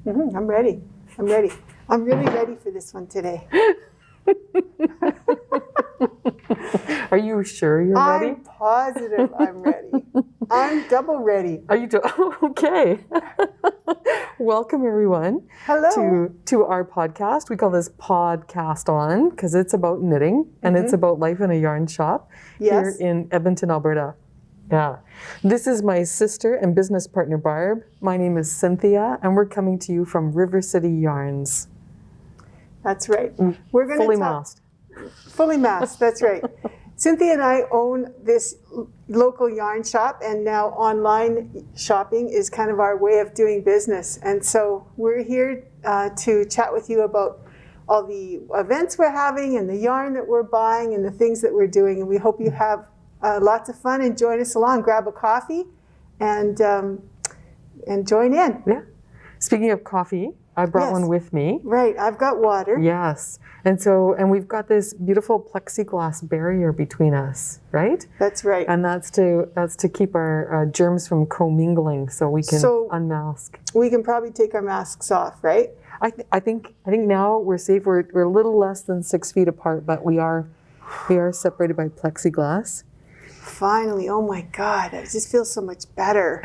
I'm ready. I'm ready. I'm really ready for this one today. Are you sure you're ready? I'm positive I'm ready. I'm double ready. Are you? Okay. Welcome everyone. Hello. To our podcast. We call this Podcast On because it's about knitting and it's about life in a yarn shop here in Edmonton, Alberta. Yeah. This is my sister and business partner Barb. My name is Cynthia and we're coming to you from River City Yarns. That's right. We're going to fully masked. Fully masked, that's right. Cynthia and I own this local yarn shop, and now online shopping is kind of our way of doing business. And so we're here to chat with you about all the events we're having and the yarn that we're buying and the things that we're doing. And we hope you have lots of fun and join us along. Grab a coffee and join in. Yeah. Speaking of coffee, I brought one with me. Right, I've got water. Yes. And we've got this beautiful plexiglass barrier between us, right? That's right. And that's to keep our germs from commingling so we can unmask. We can probably take our masks off, right? I think now we're safe. We're a little less than 6 feet apart, but we are separated by plexiglass. Finally, oh my God, I just feel so much better.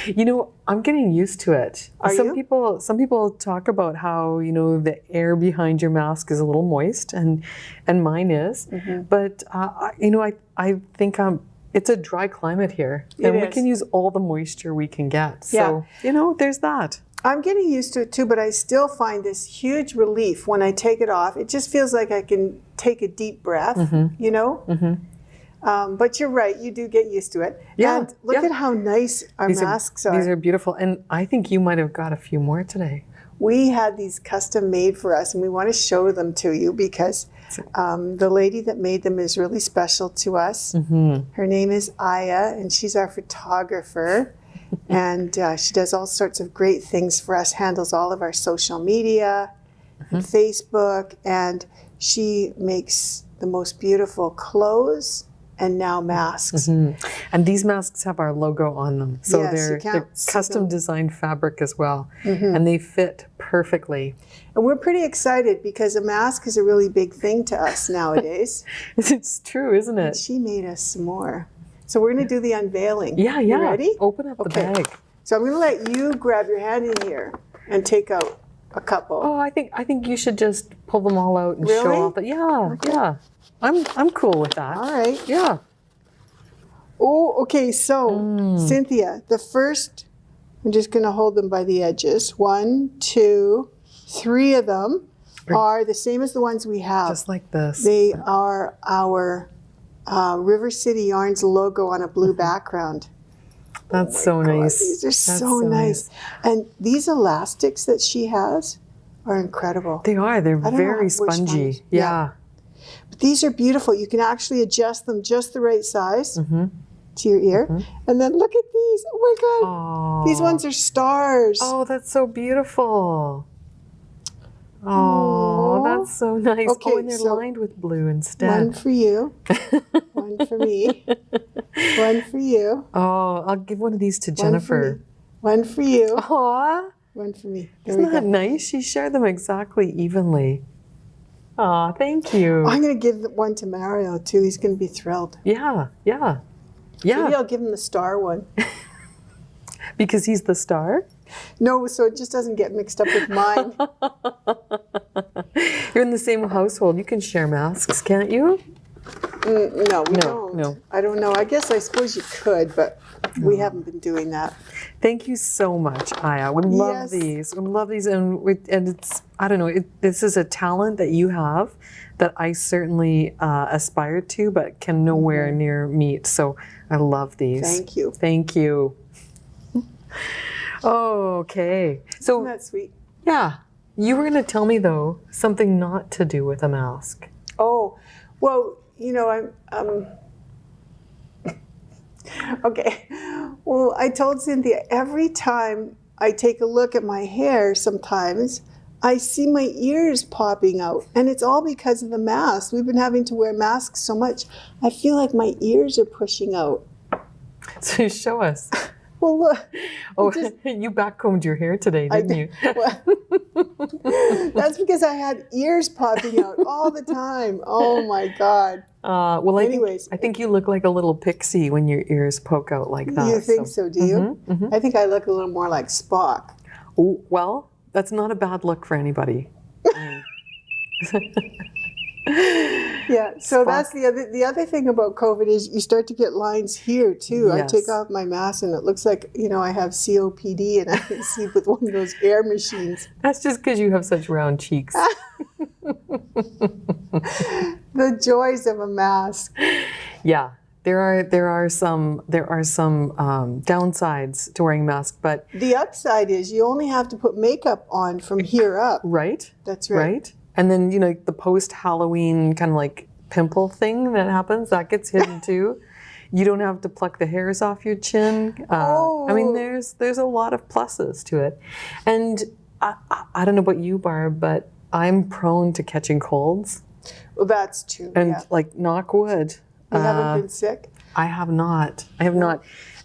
You know, I'm getting used to it. Some you? people talk about how, you know, the air behind your mask is a little moist, and mine is. But you know, I think it's a dry climate here, and we can use all the moisture we can get. So you know, there's that. I'm getting used to it too, but I still find this huge relief when I take it off. It just feels like I can take a deep breath, you know? But you're right, you do get used to it. Yeah. And look at how nice our masks are. These are beautiful. And I think you might have got a few more today. We had these custom made for us, and we want to show them to you because the lady that made them is really special to us. Her name is Aya, and she's our photographer. And she does all sorts of great things for us, handles all of our social media, and Facebook, and she makes the most beautiful clothes and now masks. And these masks have our logo on them. So they're custom designed fabric as well. And they fit perfectly. And we're pretty excited because a mask is a really big thing to us nowadays. It's true, isn't it? And she made us some more. So we're going to do the unveiling. Yeah. You ready? Open up the bag. So I'm going to let you grab your hand in here and take out a couple. Oh, I think you should just pull them all out and show off. Yeah. I'm cool with that. All right. Yeah. Oh, okay. So, Cynthia, the first, I'm just going to hold them by the edges. 1, 2, 3 of them are the same as the ones we have. Just like this. They are our River City Yarns logo on a blue background. That's so nice. These are so nice. And these elastics that she has are incredible. They are. They're very spongy. Yeah. But these are beautiful. You can actually adjust them just the right size to your ear. And then look at these. Oh my God. These ones are stars. Oh, that's so beautiful. Oh, that's so nice. Okay, and they're lined with blue instead. One for you. One for me. One for you. Oh, I'll give one of these to Jennifer. One for you. Aw. One for me. Isn't that nice? She shared them exactly evenly. Aw, thank you. I'm going to give one to Mario too. He's going to be thrilled. Yeah. Maybe I'll give him the star one. Because he's the star? No, so it just doesn't get mixed up with mine. You're in the same household. You can share masks, can't you? No, we don't. No. I don't know. I suppose you could, but we haven't been doing that. Thank you so much, Aya. We love these. We love these, and it's, I don't know, this is a talent that you have that I certainly aspire to, but can nowhere near meet. So I love these. Thank you. Thank you. Okay. So, isn't that sweet? Yeah. You were going to tell me, though, something not to do with a mask. Oh, well, you know, okay. Well, I told Cynthia, every time I take a look at my hair sometimes, I see my ears popping out. And it's all because of the mask. We've been having to wear masks so much. I feel like my ears are pushing out. So show us. Well, look. Oh, you backcombed your hair today, didn't you? Well, that's because I had ears popping out all the time. Oh my God. Well, anyways, I think you look like a little pixie when your ears poke out like that. You think so, do you? I think I look a little more like Spock. Oh, well, that's not a bad look for anybody. Yeah, so that's the other thing about COVID is you start to get lines here too. Yes. I take off my mask and it looks like, I have COPD and I can sleep with one of those air machines. That's just because you have such round cheeks. The joys of a mask. Yeah, there are some downsides to wearing a mask, but the upside is you only have to put makeup on from here up. Right. That's right. Right. And then, the post-Halloween kind of like pimple thing that happens, that gets hidden too. You don't have to pluck the hairs off your chin. I mean, there's a lot of pluses to it. And I don't know about you, Barb, but I'm prone to catching colds. Well, that's true. And like, knock wood. You haven't been sick? I have not.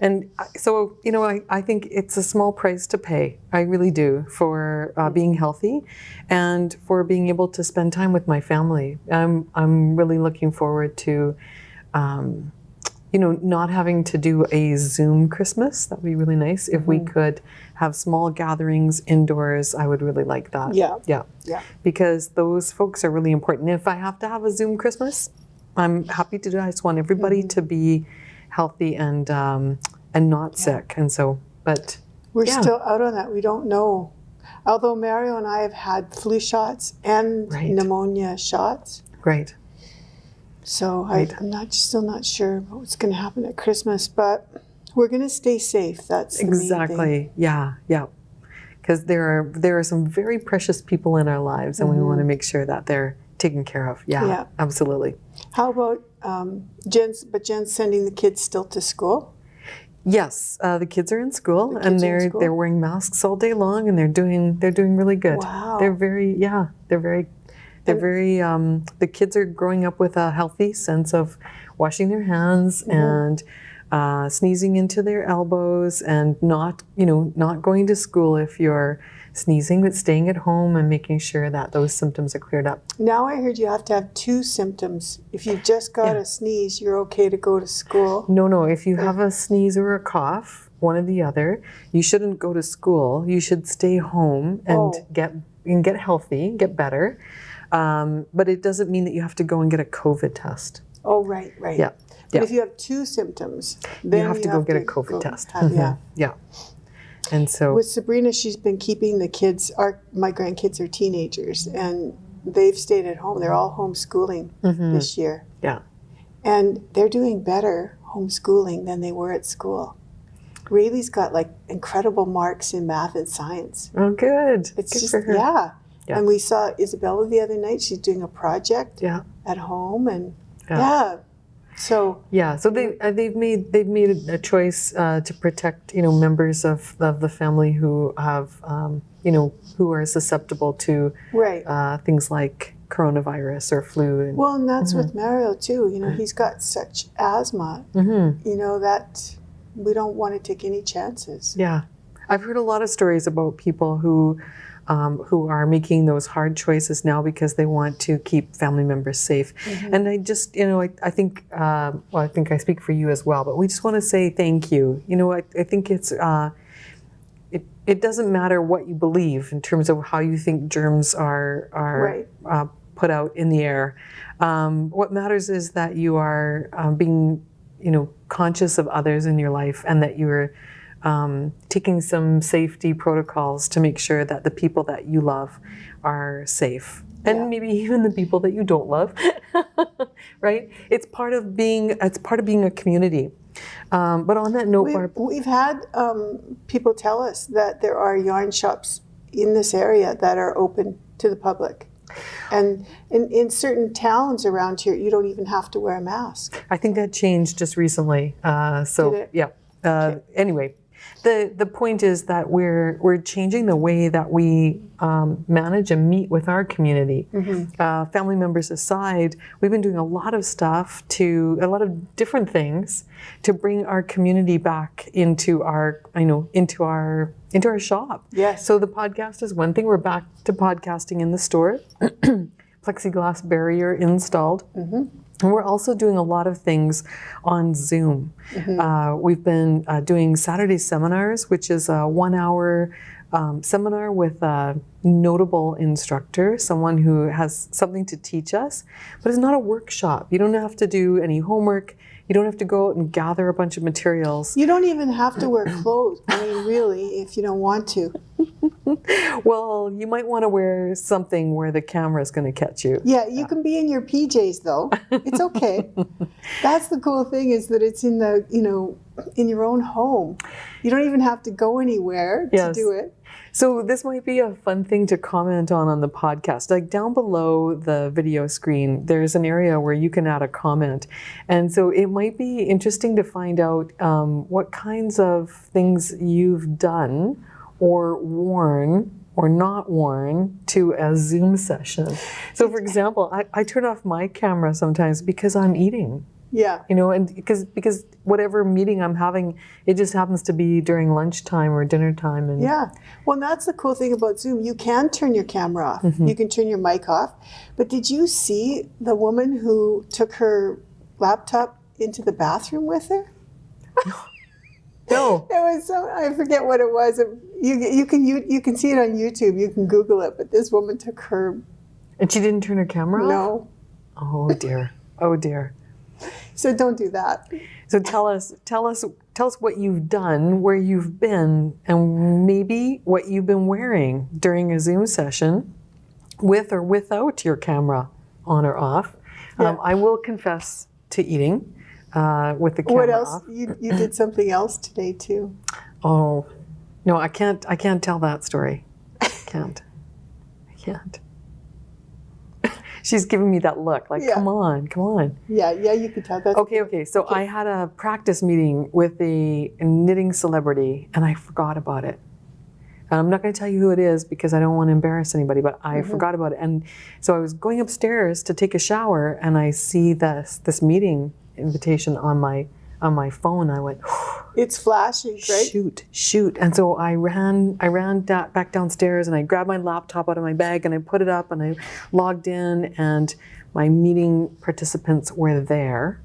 And so, I think it's a small price to pay. I really do, for being healthy and for being able to spend time with my family. I'm really looking forward to, not having to do a Zoom Christmas. That would be really nice. If we could have small gatherings indoors, I would really like that. Yeah. Because those folks are really important. If I have to have a Zoom Christmas, I'm happy to do it. I just want everybody to be healthy and not sick. And so, but we're still out on that. We don't know. Although Mario and I have had flu shots and pneumonia shots. Right. So I'm still not sure what's going to happen at Christmas, but we're going to stay safe. That's the main thing. Yeah. Because there are some very precious people in our lives, and we want to make sure that they're taken care of. Yeah. Absolutely. How about Jen's sending the kids still to school? Yes, the kids are in school, and they're wearing masks all day long, and they're doing really good. Wow. The kids are growing up with a healthy sense of washing their hands and sneezing into their elbows, and not going to school if you're sneezing, but staying at home and making sure that those symptoms are cleared up. Now I heard you have to have 2 symptoms. If you just got a sneeze, you're okay to go to school. No. If you have a sneeze or a cough, one or the other, you shouldn't go to school. You should stay home and get healthy, get better. But it doesn't mean that you have to go and get a COVID test. Oh, right. Yeah. But if you have 2 symptoms, then you have to go get a COVID test. Yeah. And so with Sabrina, she's been keeping the kids. My grandkids are teenagers, and they've stayed at home. They're all homeschooling this year. Yeah. And they're doing better homeschooling than they were at school. Rayleigh's got like incredible marks in math and science. Oh, good. It's good just for her. Yeah. And we saw Isabella the other night. She's doing a project at home, and So they've made a choice to protect members of the family who have who are susceptible to things like coronavirus or flu. And that's with Mario too. He's got such asthma. That we don't want to take any chances. Yeah, I've heard a lot of stories about people who are making those hard choices now because they want to keep family members safe. And I just, I think I speak for you as well, but we just want to say thank you. I think it's, it doesn't matter what you believe in terms of how you think germs are put out in the air. What matters is that you are being, conscious of others in your life, and that you're taking some safety protocols to make sure that the people that you love are safe, and maybe even the people that you don't love. Right? It's part of being a community. But on that note, we've had people tell us that there are yarn shops in this area that are open to the public. And in certain towns around here, you don't even have to wear a mask. I think that changed just recently. Did it? Yeah. Anyway. The point is that we're changing the way that we manage and meet with our community. Family members aside, we've been doing a lot of stuff a lot of different things to bring our community back into our shop. Yes. So the podcast is one thing. We're back to podcasting in the store. Plexiglass barrier installed. And we're also doing a lot of things on Zoom. We've been doing Saturday seminars, which is a 1-hour seminar with a notable instructor, someone who has something to teach us, but it's not a workshop. You don't have to do any homework. You don't have to go out and gather a bunch of materials. You don't even have to wear clothes. I mean, really, if you don't want to. Well, you might want to wear something where the camera is going to catch you. Yeah, you can be in your PJs though. It's okay. That's the cool thing, is that it's in the, in your own home. You don't even have to go anywhere to do it. So this might be a fun thing to comment on the podcast. Like down below the video screen, there's an area where you can add a comment. And so it might be interesting to find out what kinds of things you've done or worn or not worn to a Zoom session. So for example, I turn off my camera sometimes because I'm eating. Yeah. And because whatever meeting I'm having, it just happens to be during lunchtime or dinner time. And yeah. Well, that's the cool thing about Zoom. You can turn your camera off. You can turn your mic off. But did you see the woman who took her laptop into the bathroom with her? No. It was I forget what it was. You can see it on YouTube. You can Google it. But this woman took her. And she didn't turn her camera off? No. Oh dear. Oh dear. So don't do that. So tell us what you've done, where you've been, and maybe what you've been wearing during a Zoom session, with or without your camera on or off. Yeah. I will confess to eating with the camera What else? off. You did something else today too. Oh no, I can't tell that story. I can't. She's giving me that look, like, come on. Yeah, you could tell that. Okay. So I had a practice meeting with a knitting celebrity, and I forgot about it. And I'm not going to tell you who it is because I don't want to embarrass anybody, but I forgot about it. And so I was going upstairs to take a shower, and I see this meeting invitation on my phone. I went, it's flashing, right? Shoot. And so I ran back downstairs, and I grabbed my laptop out of my bag, and I put it up, and I logged in, and my meeting participants were there.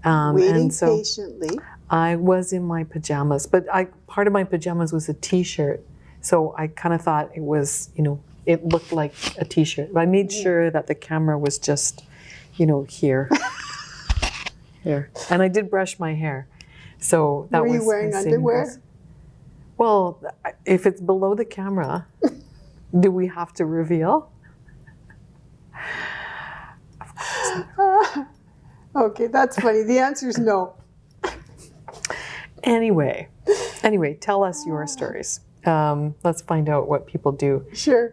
Waiting and so patiently. I was in my pajamas, but part of my pajamas was a t-shirt. So I kind of thought it was, it looked like a t-shirt. But I made sure that the camera was just, here. Here. And I did brush my hair. So that was. Were you wearing underwear? Well, if it's below the camera, do we have to reveal? Okay, that's funny. The answer is no. Anyway, tell us your stories. Let's find out what people do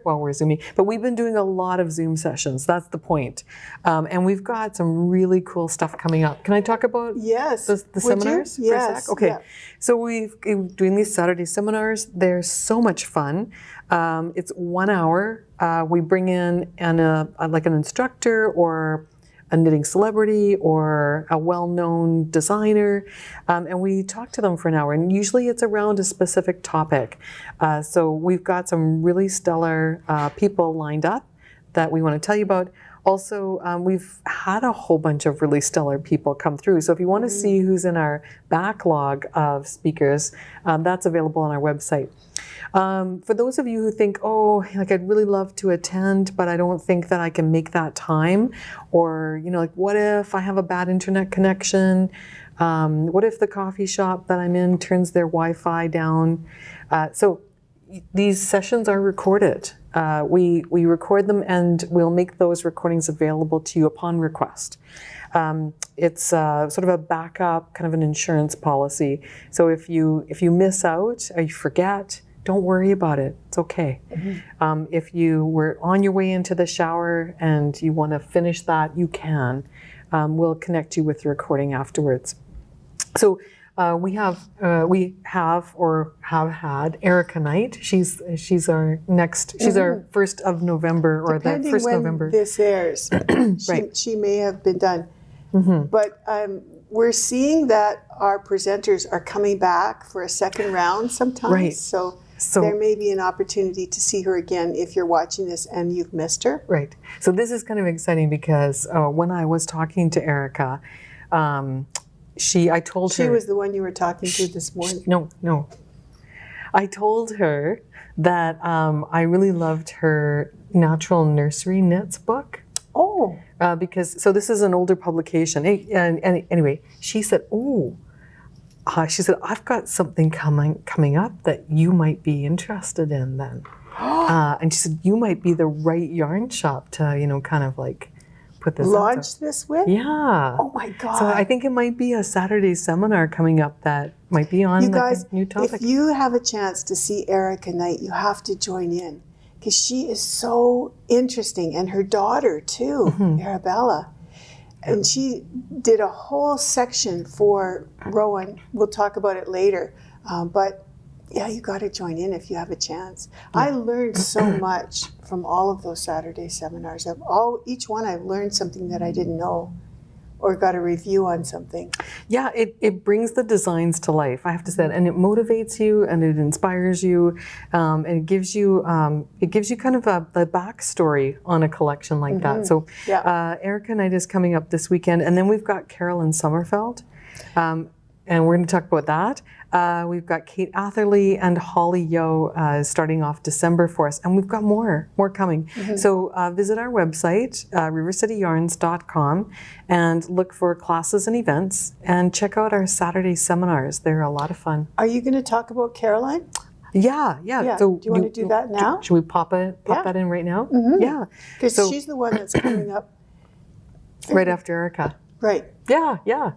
while we're Zooming. But we've been doing a lot of Zoom sessions. That's the point. And we've got some really cool stuff coming up. Can I talk about the seminars for a sec? Okay. Yeah. So we're doing these Saturday seminars. They're so much fun. It's 1 hour. We bring in like an instructor or a knitting celebrity or a well-known designer, and we talk to them for an hour. And usually it's around a specific topic. So we've got some really stellar people lined up that we want to tell you about. Also, we've had a whole bunch of really stellar people come through. So if you want to see who's in our backlog of speakers, that's available on our website. For those of you who think, I'd really love to attend, but I don't think that I can make that time, or, what if I have a bad internet connection? What if the coffee shop that I'm in turns their Wi-Fi down? So these sessions are recorded. We record them, and we'll make those recordings available to you upon request. It's sort of a backup, kind of an insurance policy. So if you miss out or you forget, don't worry about it. It's okay. If you were on your way into the shower and you want to finish that, you can. We'll connect you with the recording afterwards. So We have had Erica Knight. She's our next. She's our 1st of November or Depending the 1st when November. this airs, Right. she may have been done. But we're seeing that our presenters are coming back for a second round sometimes. Right. So So there may be an opportunity to see her again if you're watching this and you've missed her. right. So this is kind of exciting because when I was talking to Erica, I told her She was the one you were talking to this morning. No. I told her that I really loved her Natural Nursery Knits book. Oh. Because this is an older publication. And anyway, she said, she said, I've got something coming up that you might be interested in then. And she said, you might be the right yarn shop to, kind of like put this Launch this with? Yeah. Oh my God. So I think it might be a Saturday seminar coming up that might be on You guys, a new topic. if you have a chance to see Erica Knight, you have to join in because she is so interesting, and her daughter too, Arabella. And she did a whole section for Rowan. We'll talk about it later. But yeah, you got to join in if you have a chance. I learned so much from all of those Saturday seminars. Each one I've learned something that I didn't know or got a review on something. Yeah, it brings the designs to life, I have to say that. And it motivates you and it inspires you. And it gives you kind of a backstory on a collection like that. So Erica Knight is coming up this weekend. And then we've got Carolyn Sommerfeld. And we're going to talk about that. We've got Kate Atherley and Holly Yo starting off December for us. And we've got more coming. So visit our website, rivercityyarns.com, and look for classes and events. And check out our Saturday seminars. They're a lot of fun. Are you going to talk about Caroline? Yeah. So do you want to do that now? Should we pop that in right now? Yeah. Because she's the one that's coming up. Right after Erica. Right. Yeah.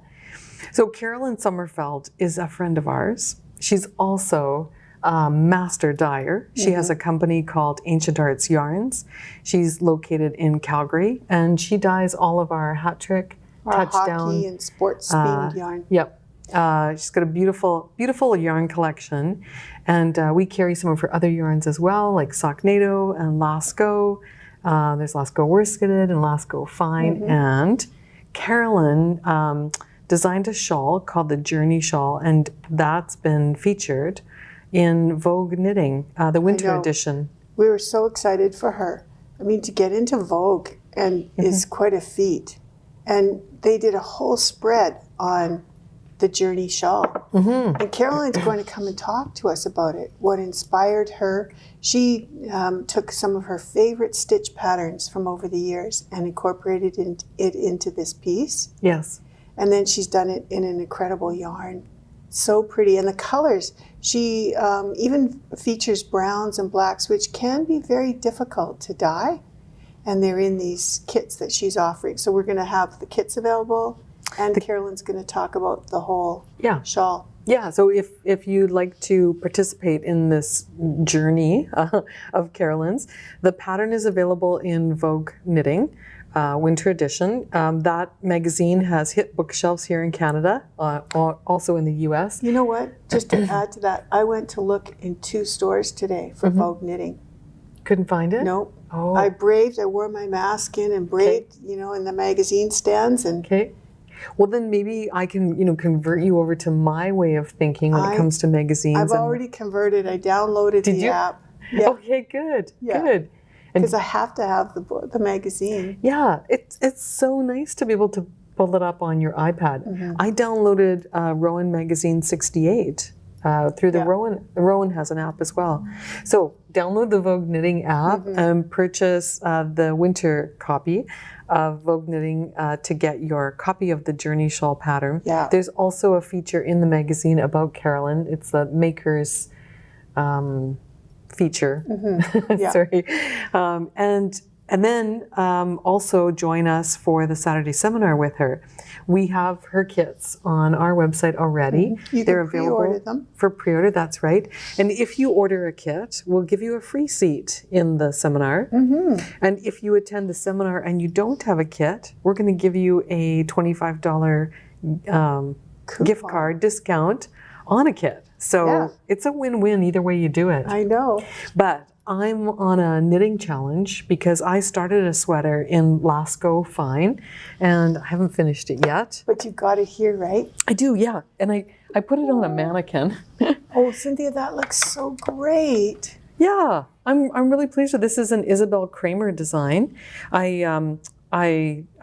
So Carolyn Sommerfeld is a friend of ours. She's also a master dyer. She has a company called Ancient Arts Yarns. She's located in Calgary, and she dyes all of our hat trick, touchdown, hockey and sports themed yarn. Yep. She's got a beautiful yarn collection, and we carry some of her other yarns as well, like Socknado and Lasco. There's Lasco Worskated and Lasco Fine, and Carolyn designed a shawl called the Journey Shawl, and that's been featured in Vogue Knitting, the winter edition. We were so excited for her. I mean, to get into Vogue is quite a feat. And they did a whole spread on the Journey Shawl. And Caroline's going to come and talk to us about it, what inspired her. She took some of her favorite stitch patterns from over the years and incorporated it into this piece. Yes. And then she's done it in an incredible yarn. So pretty. And the colors, she even features browns and blacks, which can be very difficult to dye. And they're in these kits that she's offering. So we're going to have the kits available, and Carolyn's going to talk about the whole shawl. Yeah, so if you'd like to participate in this journey of Carolyn's, the pattern is available in Vogue Knitting. Winter edition. That magazine has hit bookshelves here in Canada, also in the US. You know what? Just to add to that, I went to look in 2 stores today for Vogue Knitting. Couldn't find it? Nope. Oh. I wore my mask in and braved, in the magazine stands. And okay. Well, then maybe I can, convert you over to my way of thinking when it comes to magazines. I've already converted. I downloaded the app. Yeah. Okay, good. Because I have to have the magazine. Yeah, it's so nice to be able to pull it up on your iPad. I downloaded Rowan Magazine 68 through the Rowan. Rowan has an app as well. So download the Vogue Knitting app and purchase the winter copy of Vogue Knitting to get your copy of the Journey Shawl pattern. Yeah. There's also a feature in the magazine about Carolyn. It's the Maker's feature. Sorry. And then also join us for the Saturday seminar with her. We have her kits on our website already. They're available them. For pre-order, that's right. And if you order a kit, we'll give you a free seat in the seminar. And if you attend the seminar and you don't have a kit, we're going to give you a $25 gift card discount on a kit. So it's a win-win either way you do it. I know. But I'm on a knitting challenge because I started a sweater in Lascaux Fine and I haven't finished it yet. But you got it here, right? I do, yeah. And I put it on a mannequin. Oh, Cynthia, that looks so great. Yeah, I'm really pleased with this. This is an Isabel Kramer design. I'm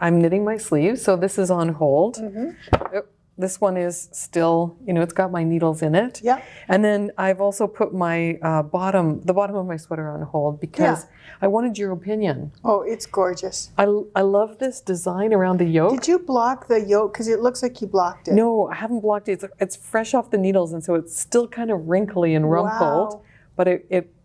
knitting my sleeves, so this is on hold. Oh, this one is still, it's got my needles in it. Yeah. And then I've also put my the bottom of my sweater on hold because I wanted your opinion. Oh, it's gorgeous. I love this design around the yoke. Did you block the yoke? Because it looks like you blocked it. No, I haven't blocked it. It's fresh off the needles, and so it's still kind of wrinkly and rumpled. Wow. But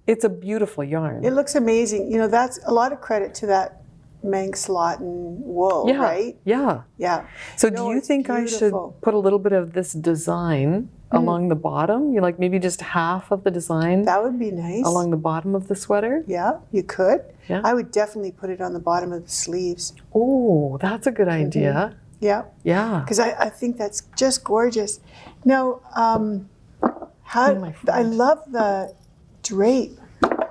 it's a beautiful yarn. It looks amazing. That's a lot of credit to that Manx Lawton wool, right? Yeah. Yeah. So do you think I should put a little bit of this design along the bottom? Like maybe just half of the design? That would be nice. Along the bottom of the sweater? Yeah, you could. Yeah. I would definitely put it on the bottom of the sleeves. Oh, that's a good idea. Yeah. Yeah. Because I think that's just gorgeous. Now, I love the drape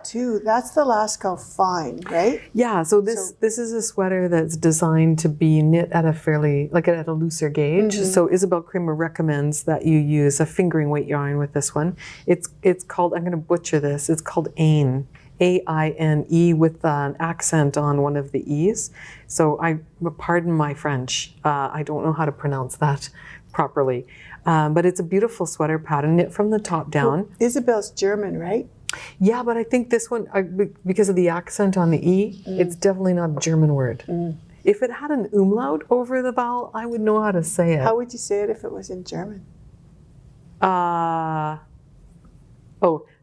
too. That's the Lascaux Fine, right? Yeah, so this is a sweater that's designed to be knit at a looser gauge. So Isabel Kramer recommends that you use a fingering weight yarn with this one. It's called, I'm going to butcher this, it's called Aine. A-I-N-E with an accent on one of the E's. So pardon my French. I don't know how to pronounce that properly. But it's a beautiful sweater pattern, knit from the top down. Well, Isabel's German, right? Yeah, but I think this one, because of the accent on the E, it's definitely not a German word. If it had an umlaut over the vowel, I would know how to say it. How would you say it if it was in German?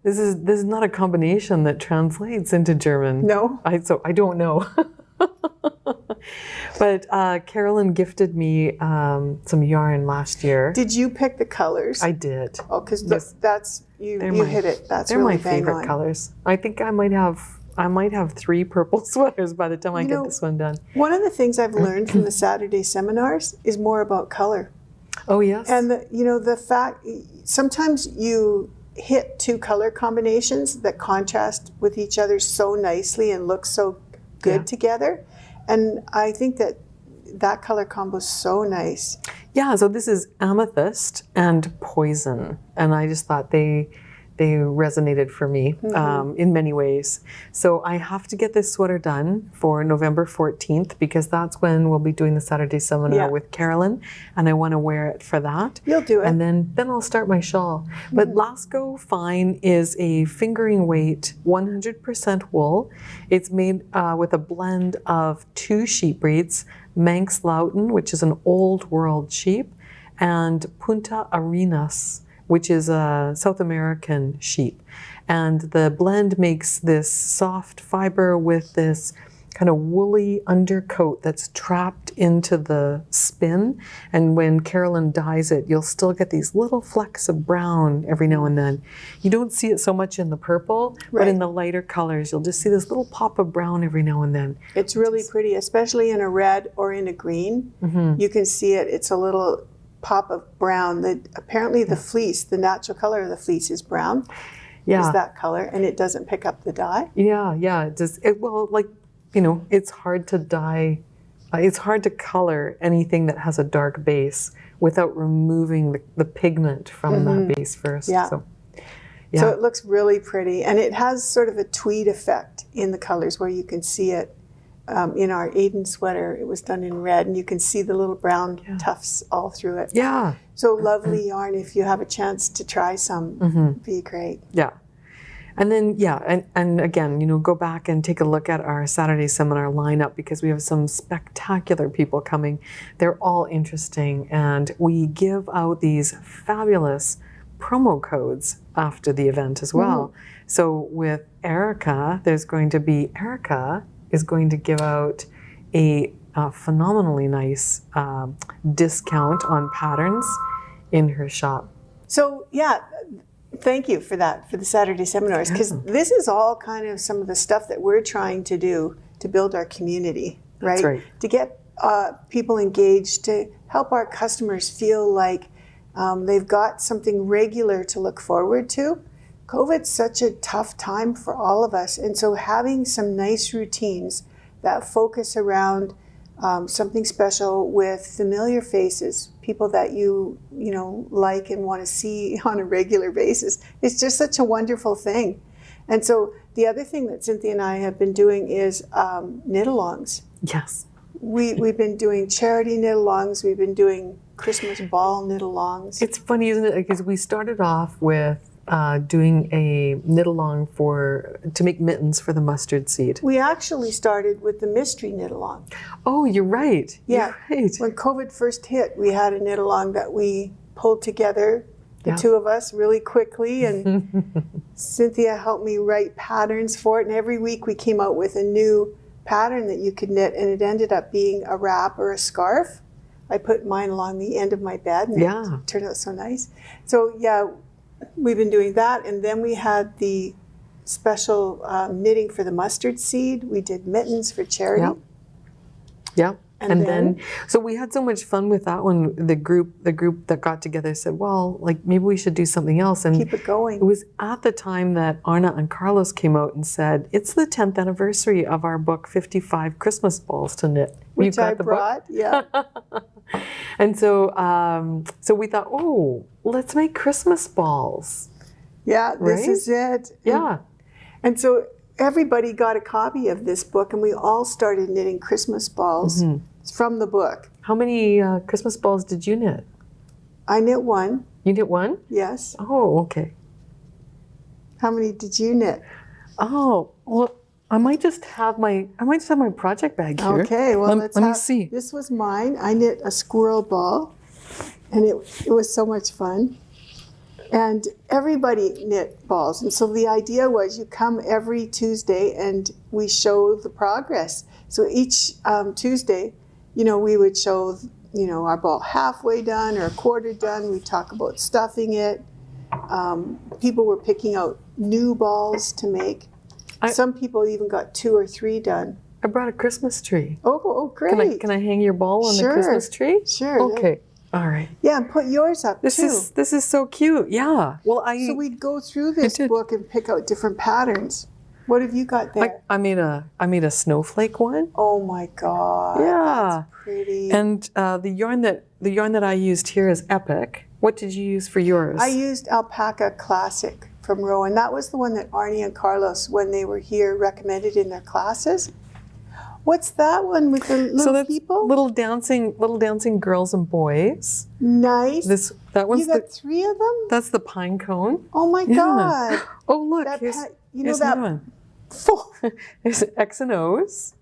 This is not a combination that translates into German. No? So I don't know. But Carolyn gifted me some yarn last year. Did you pick the colors? I did. Oh, because that's you hit it. That's they're really my favorite colors. I think I might have 3 purple sweaters by the time I get this one done. One of the things I've learned from the Saturday seminars is more about color. Oh yes. And the fact sometimes you hit 2 color combinations that contrast with each other so nicely and look so good together. And I think that color combo is so nice. Yeah, so this is amethyst and poison. And I just thought they resonated for me in many ways. So I have to get this sweater done for November 14th because that's when we'll be doing the Saturday seminar with Carolyn, and I want to wear it for that. You'll do it. And then I'll start my shawl. But Lascaux Fine is a fingering weight 100% wool. It's made with a blend of 2 sheep breeds, Manx Lawton, which is an old world sheep, and Punta Arenas, which is a South American sheep. And the blend makes this soft fiber with this kind of woolly undercoat that's trapped into the spin. And when Carolyn dyes it, you'll still get these little flecks of brown every now and then. You don't see it so much in the purple, but in the lighter colors, you'll just see this little pop of brown every now and then. It's really pretty, especially in a red or in a green. You can see it. It's a little pop of brown. Apparently the fleece, the natural color of the fleece is brown. Is that color, and it doesn't pick up the dye. It's hard to dye. It's hard to color anything that has a dark base without removing the pigment from that base first. So it looks really pretty, and it has sort of a tweed effect in the colors where you can see it. In our Aiden sweater, it was done in red, and you can see the little brown tufts all through it. Yeah. So lovely yarn. If you have a chance to try some, it'd be great. Yeah. And then, and again, go back and take a look at our Saturday seminar lineup because we have some spectacular people coming. They're all interesting, and we give out these fabulous promo codes after the event as well. So with Erica, Erica is going to give out a phenomenally nice discount on patterns in her shop. So thank you for that, for the Saturday seminars, because this is all kind of some of the stuff that we're trying to do to build our community, right? That's right. To get people engaged, to help our customers feel like They've got something regular to look forward to. COVID's such a tough time for all of us. And so having some nice routines that focus around something special with familiar faces, people that you like and want to see on a regular basis, it's just such a wonderful thing. And so the other thing that Cynthia and I have been doing is knit-alongs. Yes. We've been doing charity knit-alongs. We've been doing Christmas ball knit-alongs. It's funny, isn't it? Because we started off with doing a knit-along to make mittens for the mustard seed. We actually started with the mystery knit-along. Oh, you're right. Yeah. You're right. When COVID first hit, we had a knit-along that we pulled together, the Yeah. two of us, really quickly, and Cynthia helped me write patterns for it, and every week we came out with a new pattern that you could knit, and it ended up being a wrap or a scarf. I put mine along the end of my bed, and Yeah. it turned out so nice. So yeah, we've been doing that, and then we had the special knitting for the mustard seed. We did mittens for charity. Yep. Yep. And then, so we had so much fun with that one. The group that got together said, well, like maybe we should do something else. And keep it going. it was at the time that Arna and Carlos came out and said, it's the 10th anniversary of our book, 55 Christmas Balls to Knit. Which I brought, yeah. And so so we thought, oh, let's make Christmas balls. Yeah, this Right? is it. Yeah. And so everybody got a copy of this book, and we all started knitting Christmas balls from the book. How many Christmas balls did you knit? I knit one, You knit one? yes. Oh, okay. How many did you knit? Oh, well, I might just have my project bag here. Okay, well, let me see. This was mine. I knit a squirrel ball, and it was so much fun. And everybody knit balls. And so the idea was you come every Tuesday and we show the progress. So each Tuesday, we would show, our ball halfway done or a quarter done. We'd talk about stuffing it. People were picking out new balls to make. Some people even got 2 or 3 done. I brought a Christmas tree. Oh, great. Can I hang your ball on Sure. the Christmas tree? Sure. Okay. All right. Yeah, and put yours up This too. is so cute. Yeah. Well, So we'd go through this did. book and pick out different patterns. What have you got there? I made a snowflake one. Oh my God. Yeah. That's pretty. And the yarn that I used here is Epic. What did you use for yours? I used Alpaca Classic from Rowan. That was the one that Arnie and Carlos, when they were here, recommended in their classes. What's that one with the little people? little dancing girls and boys. Nice. That one's You got 3 of them? that's the pine cone. Oh my Yeah. God. Oh look, That here's, pa- here's that another one. full. There's X and O's.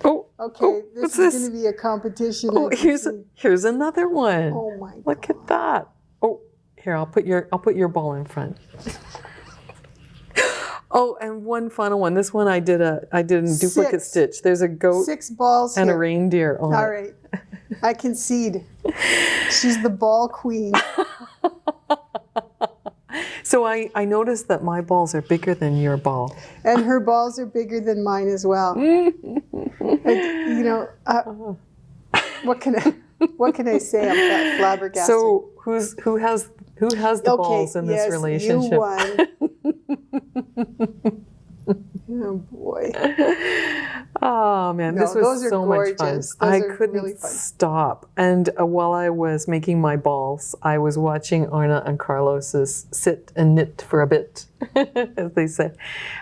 Oh, Okay, oh, this what's is this? going to be a competition. Oh, I can see. here's another one. Oh my God. Look at that. Oh, here I'll put your ball in front. Oh, and one final one. This one I did in duplicate 6. stitch. There's a goat 6 balls and here. a reindeer on All it. right. I concede. She's the ball queen. So I noticed that my balls are bigger than your ball. And her balls are bigger than mine as well. What can I say? I'm that flabbergasted. So who has the balls in this relationship? You won. Oh boy. Oh man, No, this was those are so much fun. gorgeous. Those I are couldn't really fun. stop. And while I was making my balls, I was watching Arna and Carlos's sit and knit for a bit, as they say,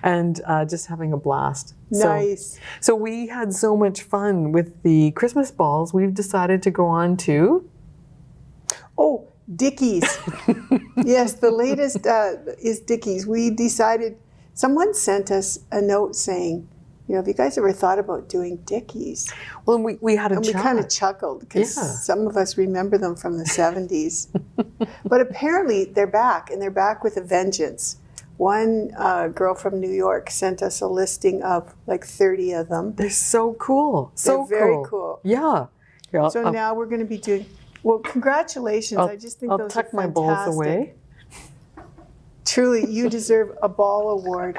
and just having a blast. Nice. So we had so much fun with the Christmas balls. We've decided to go on to Oh, Dickies. Yes, the latest is Dickies. We decided, someone sent us a note saying, have you guys ever thought about doing Dickies? Well, we had a And we chat. kind of chuckled because Yeah. some of us remember them from the 70s. But apparently they're back, and they're back with a vengeance. One girl from New York sent us a listing of like 30 of them. They're so cool. So They're very cool. Yeah. Here, So now we're going to be doing, well, congratulations. I just think I'll those tuck are my fantastic. balls away. Truly, you deserve a ball award.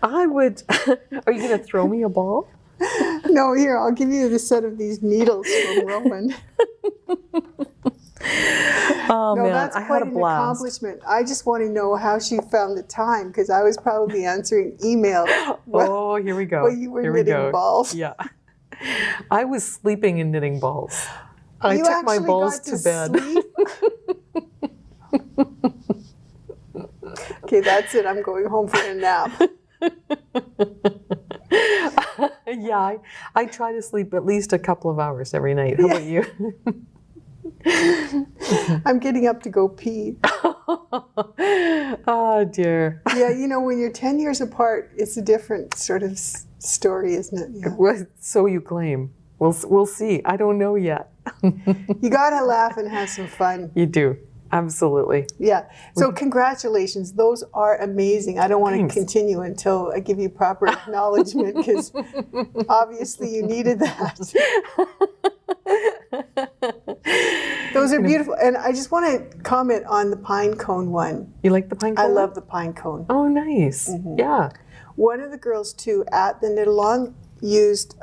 I would. Are you going to throw me a ball? No, here, I'll give you the set of these needles from Roman. Oh No, man, that's I quite had a an blast. accomplishment. I just want to know how she found the time because I was probably answering emails. Oh, here we go. Well, you were Here we knitting go. balls. Yeah. I was sleeping in knitting balls. I You took my actually balls got to bed. sleep? Okay, that's it. I'm going home for a nap. Yeah, I try to sleep at least a couple of hours every night. How about you? I'm getting up to go pee. Oh dear. Yeah, you know, when you're 10 years apart, it's a different sort of story, isn't it? Yeah. Well, so you claim. We'll see. I don't know yet. You gotta laugh and have some fun. You do. Absolutely. Yeah. So congratulations. Those are amazing. I don't want Thanks. to continue until I give you proper acknowledgement because obviously you needed that. Those are beautiful. And I just want to comment on the pine cone one. You like the pine cone? I love the pine cone. Oh, nice. Yeah. One of the girls too at the Knit Along used,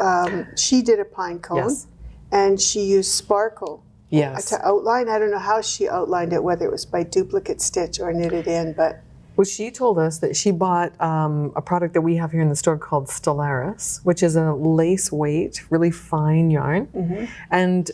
she did a pine cone Yes. and she used sparkle. Yes. To outline. I don't know how she outlined it, whether it was by duplicate stitch or knitted in, but Well, she told us that she bought a product that we have here in the store called Stellaris, which is a lace weight, really fine yarn. And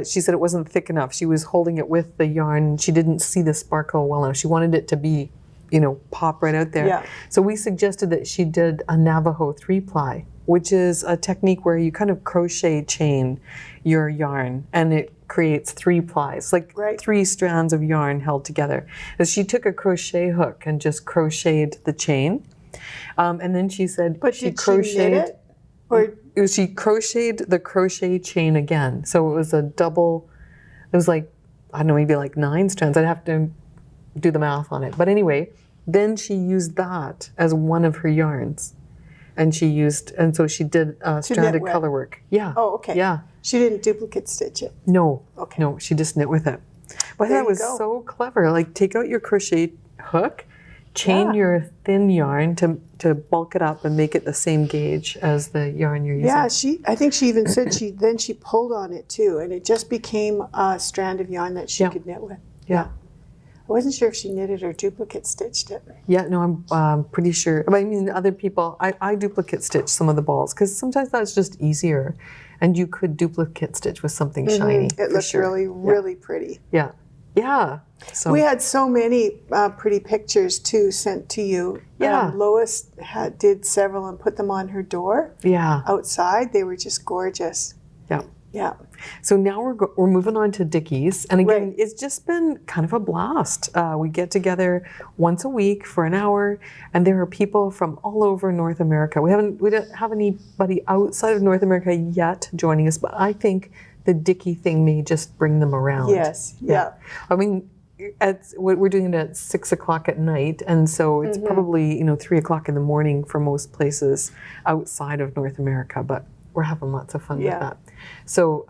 she said it wasn't thick enough. She was holding it with the yarn. She didn't see the sparkle well enough. She wanted it to be, you know, pop right out there. Yeah. So we suggested that she did a Navajo 3-ply, which is a technique where you kind of crochet chain your yarn and it creates 3 plies, like 3 strands of yarn held together. So she took a crochet hook and just crocheted the chain. And then she said she crocheted she crocheted the crochet chain again. So it was a double, it was like, I don't know, maybe like 9 strands. I'd have to do the math on it. But anyway, then she used that as one of her yarns. And so she did stranded color work. Yeah. Oh, okay. Yeah. She didn't duplicate stitch it. No. Okay. No, she just knit with it. But I thought it was so clever. Like, take out your crochet hook, chain your thin yarn to bulk it up and make it the same gauge as the yarn you're using. Yeah, I think she even said she pulled on it too, and it just became a strand of yarn that she could knit with. Yeah. I wasn't sure if she knitted or duplicate stitched it. Yeah, no, I'm pretty sure. But I mean, other people, I duplicate stitch some of the balls because sometimes that's just easier. And you could duplicate stitch with something shiny. It looked really pretty. Yeah. Yeah. So we had so many pretty pictures too sent to you. Yeah. Lois did several and put them on her door. Yeah. Outside, they were just gorgeous. Yeah. Yeah. So now we're moving on to Dickies, and again, it's just been kind of a blast. We get together once a week for an hour, and there are people from all over North America. We don't have anybody outside of North America yet joining us, but I think the Dickie thing may just bring them around. Yes. Yeah. I mean, we're doing it at 6 o'clock at night, and so it's probably 3 o'clock in the morning for most places outside of North America, but we're having lots of fun with that. So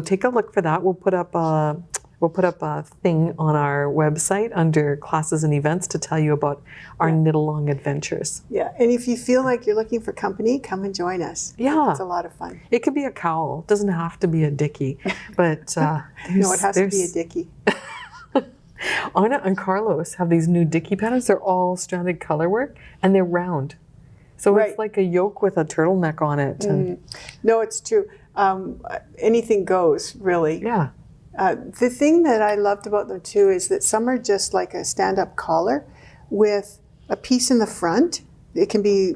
take a look for that. We'll put up a thing on our website under classes and events to tell you about our knit along adventures. Yeah, and if you feel like you're looking for company, come and join us. Yeah, it's a lot of fun. It could be a cowl. It doesn't have to be a Dickie, but no, it has to be a Dickie. Anna and Carlos have these new Dickie patterns. They're all stranded color work, and they're round. So it's like a yoke with a turtleneck on it. And no, it's true. Anything goes, really. Yeah. The thing that I loved about them too is that some are just like a stand-up collar with a piece in the front. It can be,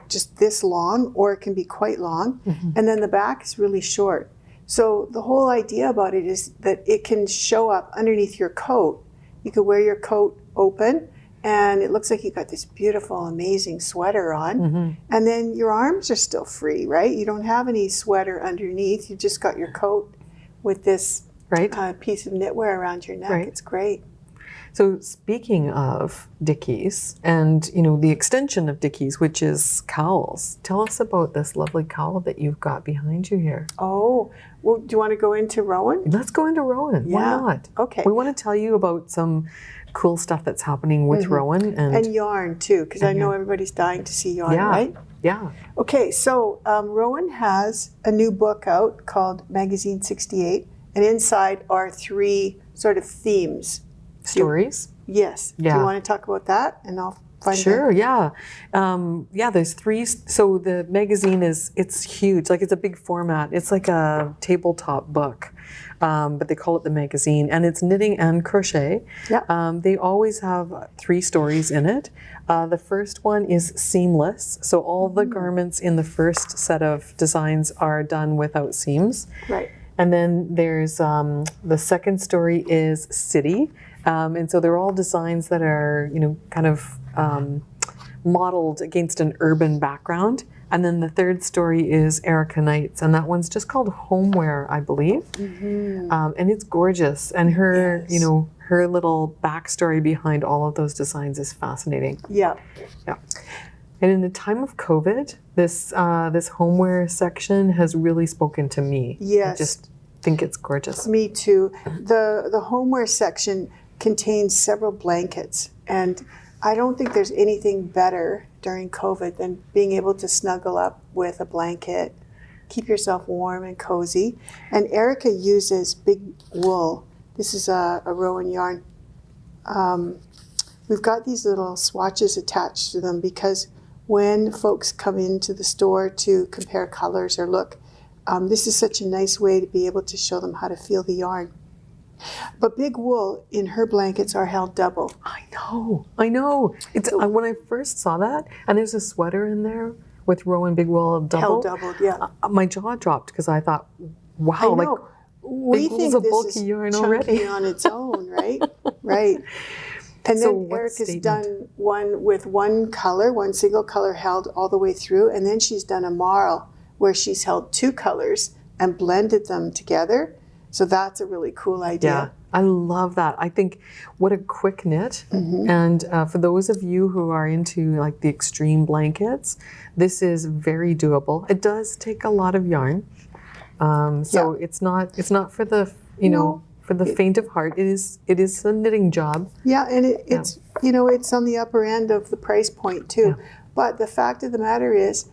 just this long, or it can be quite long. And then the back is really short. So the whole idea about it is that it can show up underneath your coat. You could wear your coat open, and it looks like you got this beautiful, amazing sweater on. And then your arms are still free, right? You don't have any sweater underneath. You just got your coat with this piece of knitwear around your neck. It's great. So speaking of Dickies and, the extension of Dickies, which is cowls, tell us about this lovely cowl that you've got behind you here. Oh, well, do you want to go into Rowan? Let's go into Rowan. Why not? Okay. We want to tell you about some cool stuff that's happening with Rowan. And yarn, too, because I know everybody's dying to see yarn, right? Yeah. Okay, so Rowan has a new book out called Magazine 68, and inside are 3 sort of themes. Stories? Yes. Yeah. Do you want to talk about that? And I'll find Sure, yeah. There's 3. So the magazine it's huge. Like, it's a big format. It's like a tabletop book. But they call it the magazine, and it's knitting and crochet. Yeah. They always have 3 stories in it. The first one is seamless. So all the garments in the first set of designs are done without seams. Right. And then there's the second story is city. And so they're all designs that are, kind of modeled against an urban background. And then the third story is Erica Nights, and that one's just called Homeware, I believe. And it's gorgeous. And her, her little backstory behind all of those designs is fascinating. Yeah. Yeah. And in the time of COVID, this homeware section has really spoken to me. Yes. I just think it's gorgeous. Me too. The homeware section contains several blankets, and I don't think there's anything better during COVID than being able to snuggle up with a blanket, keep yourself warm and cozy. And Erica uses big wool. This is a Rowan yarn. We've got these little swatches attached to them because when folks come into the store to compare colors or look, this is such a nice way to be able to show them how to feel the yarn. But big wool in her blankets are held double. I know. It's when I first saw that, and there's a sweater in there with Rowan big wool double. Held doubled, yeah. My jaw dropped because I thought, wow, I know. We think a this bulky is yarn chunky already on its own, right? Right. And So then what Erica's statement? done one with one single color held all the way through, and then she's done a marl where she's held 2 colors and blended them together. So that's a really cool idea. Yeah, I love that. I think what a quick knit. And for those of you who are into like the extreme blankets, this is very doable. It does take a lot of yarn. So it's not for the, for the faint of heart. It is a knitting job. Yeah, and it's it's on the upper end of the price point too. Yeah. But the fact of the matter is,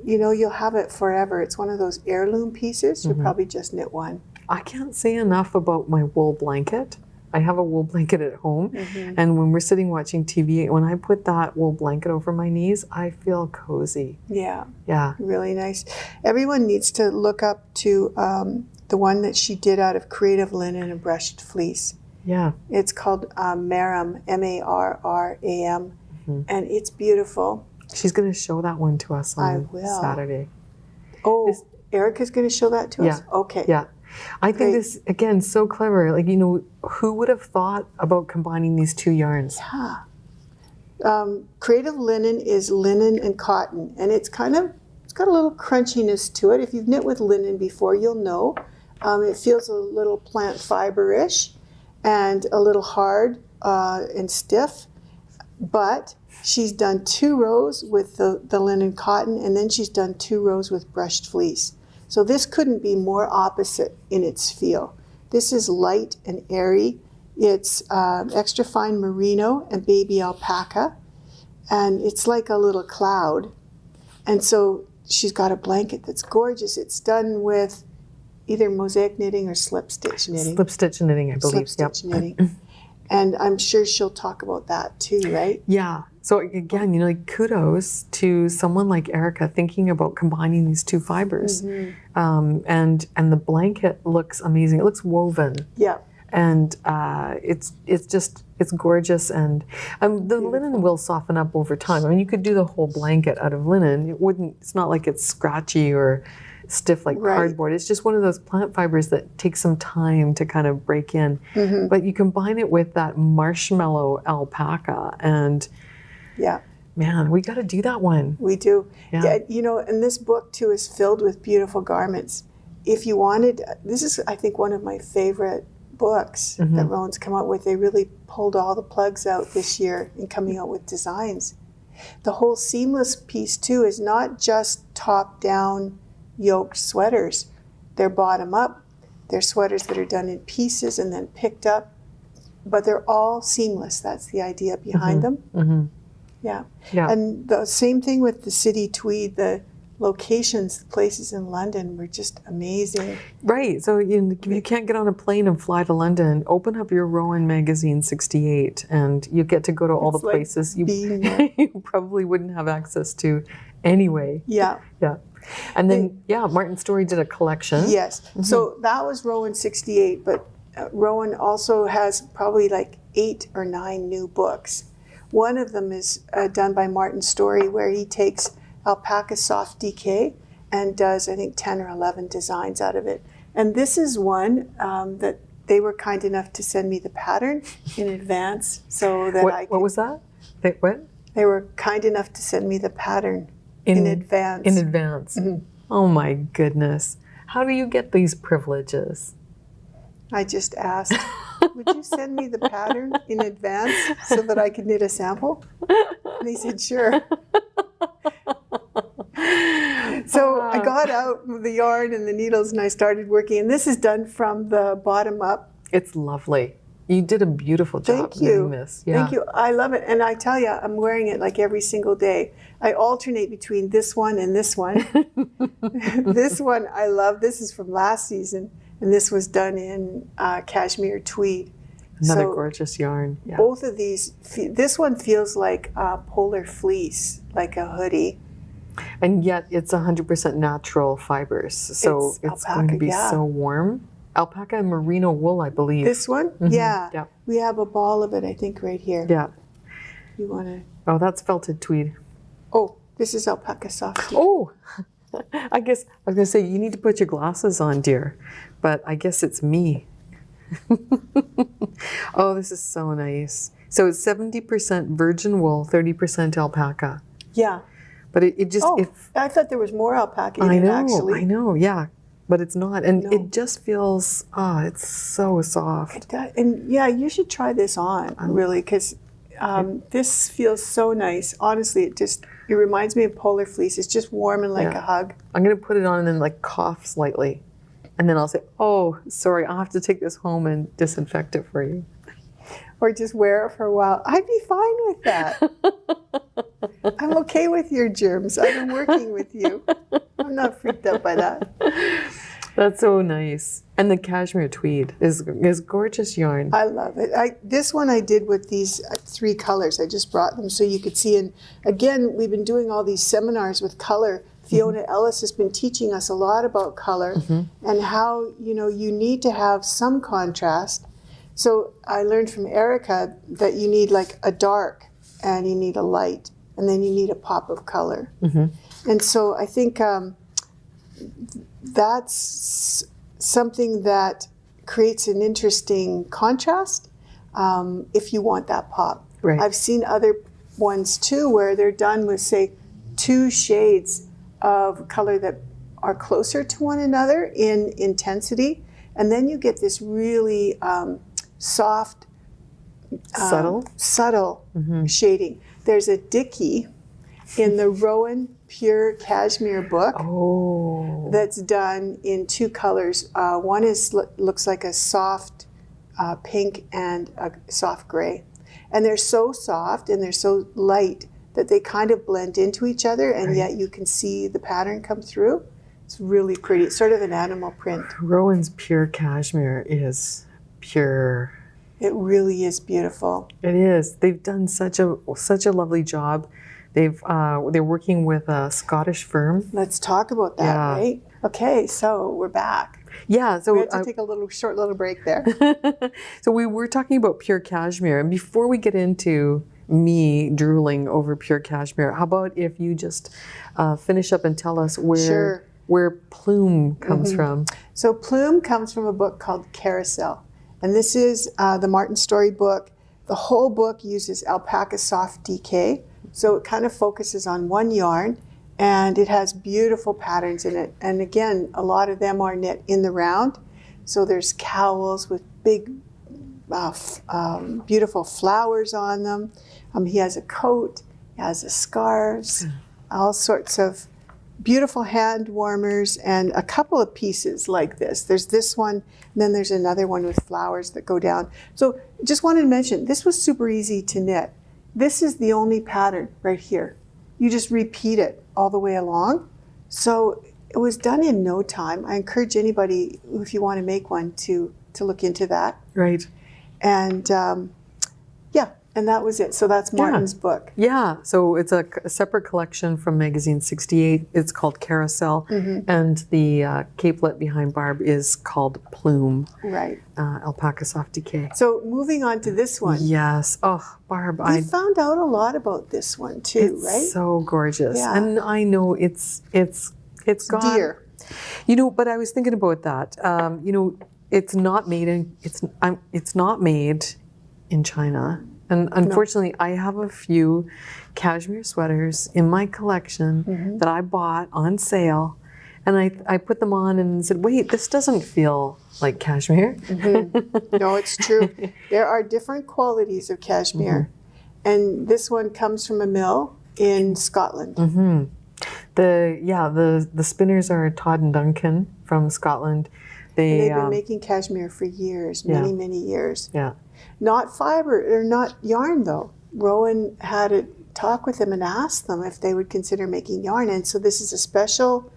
you'll have it forever. It's one of those heirloom pieces. You'll probably just knit one. I can't say enough about my wool blanket. I have a wool blanket at home, and when we're sitting watching TV, when I put that wool blanket over my knees, I feel cozy. Yeah. Yeah. Really nice. Everyone needs to look up to the one that she did out of creative linen and brushed fleece. Yeah. It's called Marram, Marram, and it's beautiful. She's going to show that one to us on Saturday. Oh, Erica's going to show that to us? Okay. Yeah. I think Great. this, again, so clever. Like, who would have thought about combining these 2 yarns? Yeah. Creative linen is linen and cotton, and it's got a little crunchiness to it. If you've knit with linen before, you'll know. It feels a little plant fiber-ish and a little hard and stiff, but she's done 2 rows with the linen cotton, and then she's done 2 rows with brushed fleece. So this couldn't be more opposite in its feel. This is light and airy. It's extra fine merino and baby alpaca, and it's like a little cloud. And so she's got a blanket that's gorgeous. It's done with either mosaic knitting or slip stitch knitting. Slip stitch knitting, I believe. Slip stitch knitting. And I'm sure she'll talk about that too, right? Yeah. So again, kudos to someone like Erica thinking about combining these 2 fibers. And the blanket looks amazing. It looks woven. Yeah. And it's gorgeous, and the linen will soften up over time. I mean, you could do the whole blanket out of linen. It's not like it's scratchy or stiff like cardboard. It's just one of those plant fibers that takes some time to kind of break in. But you combine it with that marshmallow alpaca, and man, we got to do that one. We do. Yeah. And this book too is filled with beautiful garments. If you wanted, this is, I think, one of my favorite books that Rowan's come out with. They really pulled all the plugs out this year in coming out with designs. The whole seamless piece too is not just top-down yoked sweaters. They're bottom-up. They're sweaters that are done in pieces and then picked up, but they're all seamless. That's the idea behind them. Yeah. And the same thing with the city tweed, the locations, places in London were just amazing. Right. So if you can't get on a plane and fly to London, open up your Rowan magazine 68 and you get to go to all the places you probably wouldn't have access to anyway. Yeah. Yeah. And then, Martin Story did a collection. Yes. So that was Rowan 68, but Rowan also has probably like 8 or 9 new books. One of them is done by Martin Story, where he takes Alpaca Soft DK and does, I think, 10 or 11 designs out of it. And this is one that they were kind enough to send me the pattern in advance so that What was that? What? They were kind enough to send me the pattern in advance. In advance. Mm-hmm. Oh my goodness. How do you get these privileges? I just asked, would you send me the pattern in advance so that I could knit a sample? And he said, sure. So I got out the yarn and the needles and I started working. And this is done from the bottom up. It's lovely. You did a beautiful job doing this. Yeah. Thank you. I love it. And I tell you, I'm wearing it like every single day. I alternate between this one and this one. This one I love. This is from last season. And this was done in cashmere tweed. Another gorgeous yarn. Yeah. Both of these, this one feels like polar fleece, like a hoodie. And yet it's 100% natural fibers. So it's alpaca, going to be so warm. Alpaca and merino wool, I believe. This one? Mm-hmm. Yeah. We have a ball of it, I think, right here. Yeah. You want to? Oh, that's felted tweed. Oh, this is alpaca soft. Oh, I guess I was going to say, you need to put your glasses on, dear. But I guess it's me. Oh, this is so nice. So it's 70% virgin wool, 30% alpaca. Yeah. But it just... I thought there was more alpaca in it, actually. I know, yeah. But it's not. And it just feels, it's so soft. It does. And yeah, you should try this on, really, because this feels so nice. Honestly, it reminds me of polar fleece. It's just warm and like a hug. I'm going to put it on and then like cough slightly. And then I'll say, oh, sorry, I'll have to take this home and disinfect it for you. Or just wear it for a while. I'd be fine with that. I'm okay with your germs. I've been working with you. I'm not freaked out by that. That's so nice. And the cashmere tweed is gorgeous yarn. I love it. This one I did with these 3 colors. I just brought them so you could see. And again, we've been doing all these seminars with color. Fiona Ellis has been teaching us a lot about color and how, you need to have some contrast. So I learned from Erica that you need like a dark and you need a light and then you need a pop of color. And so I think that's something that creates an interesting contrast if you want that pop. Right. I've seen other ones too where they're done with, say, 2 shades of color that are closer to one another in intensity, and then you get this really soft, subtle shading. There's a Dickey in the Rowan Pure Cashmere book that's done in 2 colors. One looks like a soft pink and a soft gray. And they're so soft and they're so light that they kind of blend into each other, and yet you can see the pattern come through. It's really pretty. It's sort of an animal print. Rowan's Pure Cashmere is pure. It really is beautiful. It is. They've done such a lovely job. They're working with a Scottish firm. Let's talk about that, right? Okay, so we're back. Yeah, so we had to take a short little break there. So we were talking about pure cashmere, and before we get into me drooling over pure cashmere, how about if you just finish up and tell us where Plume comes from? So Plume comes from a book called Carousel, and this is the Martin Story book. The whole book uses Alpaca Soft DK, so it kind of focuses on one yarn, and it has beautiful patterns in it. And again, a lot of them are knit in the round. So there's cowls with big, beautiful flowers on them. He has a coat, he has a scarves, all sorts of beautiful hand warmers, and a couple of pieces like this. There's this one, and then there's another one with flowers that go down. So just wanted to mention, this was super easy to knit. This is the only pattern right here. You just repeat it all the way along. So it was done in no time. I encourage anybody, if you want to make one, to look into that. Right. And and that was it. So that's Martin's book. Yeah. So it's a separate collection from Magazine 68. It's called Carousel. And the capelet behind Barb is called Plume. Right. Alpaca Soft Decay. So moving on to this one. Yes. Oh, Barb. I found out a lot about this one too, right? It's so gorgeous. Yeah. And I know it's gone. Dear. You know, but I was thinking about that. You know, it's not made in China. And unfortunately, I have a few cashmere sweaters in my collection that I bought on sale. And I put them on and said, wait, this doesn't feel like cashmere. No, it's true. There are different qualities of cashmere. And this one comes from a mill in Scotland. The spinners are Todd and Duncan from Scotland. They've been making cashmere for years, many years. Yeah. Not fiber, or not yarn though. Rowan had a talk with them and asked them if they would consider making yarn. And so this is a special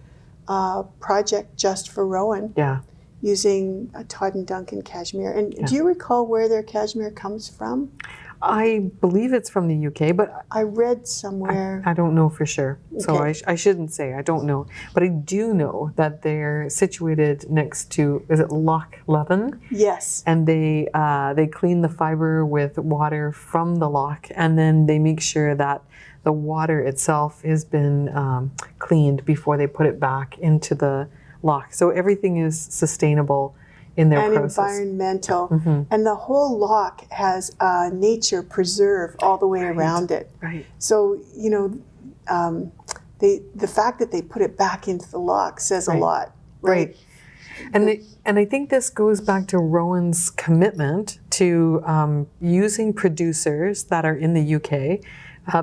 project just for Rowan. Yeah. Using a Todd and Duncan cashmere. And do you recall where their cashmere comes from? I believe it's from the UK, but I read somewhere. I don't know for sure. So Okay. I shouldn't say, I don't know. But I do know that they're situated next to, is it Loch Leven? Yes. And they clean the fiber with water from the loch, and then they make sure that the water itself has been cleaned before they put it back into the loch. So everything is sustainable in their process. Environmental. And the whole loch has nature preserve all the way around it. Right. So, you know, the fact that they put it back into the loch says a lot. Right. And I think this goes back to Rowan's commitment to using producers that are in the UK,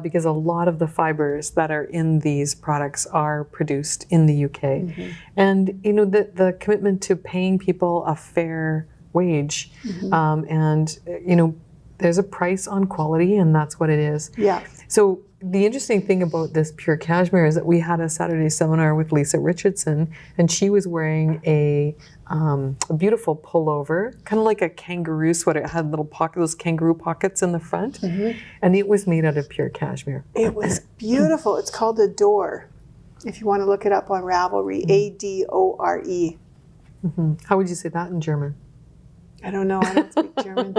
because a lot of the fibers that are in these products are produced in the UK. And, you know, the commitment to paying people a fair wage. And, you know, there's a price on quality, and that's what it is. Yeah. So the interesting thing about this pure cashmere is that we had a Saturday seminar with Lisa Richardson, and she was wearing a beautiful pullover, kind of like a kangaroo sweater. It had little those kangaroo pockets in the front, and it was made out of pure cashmere. It was beautiful. It's called Adore. If you want to look it up on Ravelry, Adore. How would you say that in German? I don't know. I don't speak German.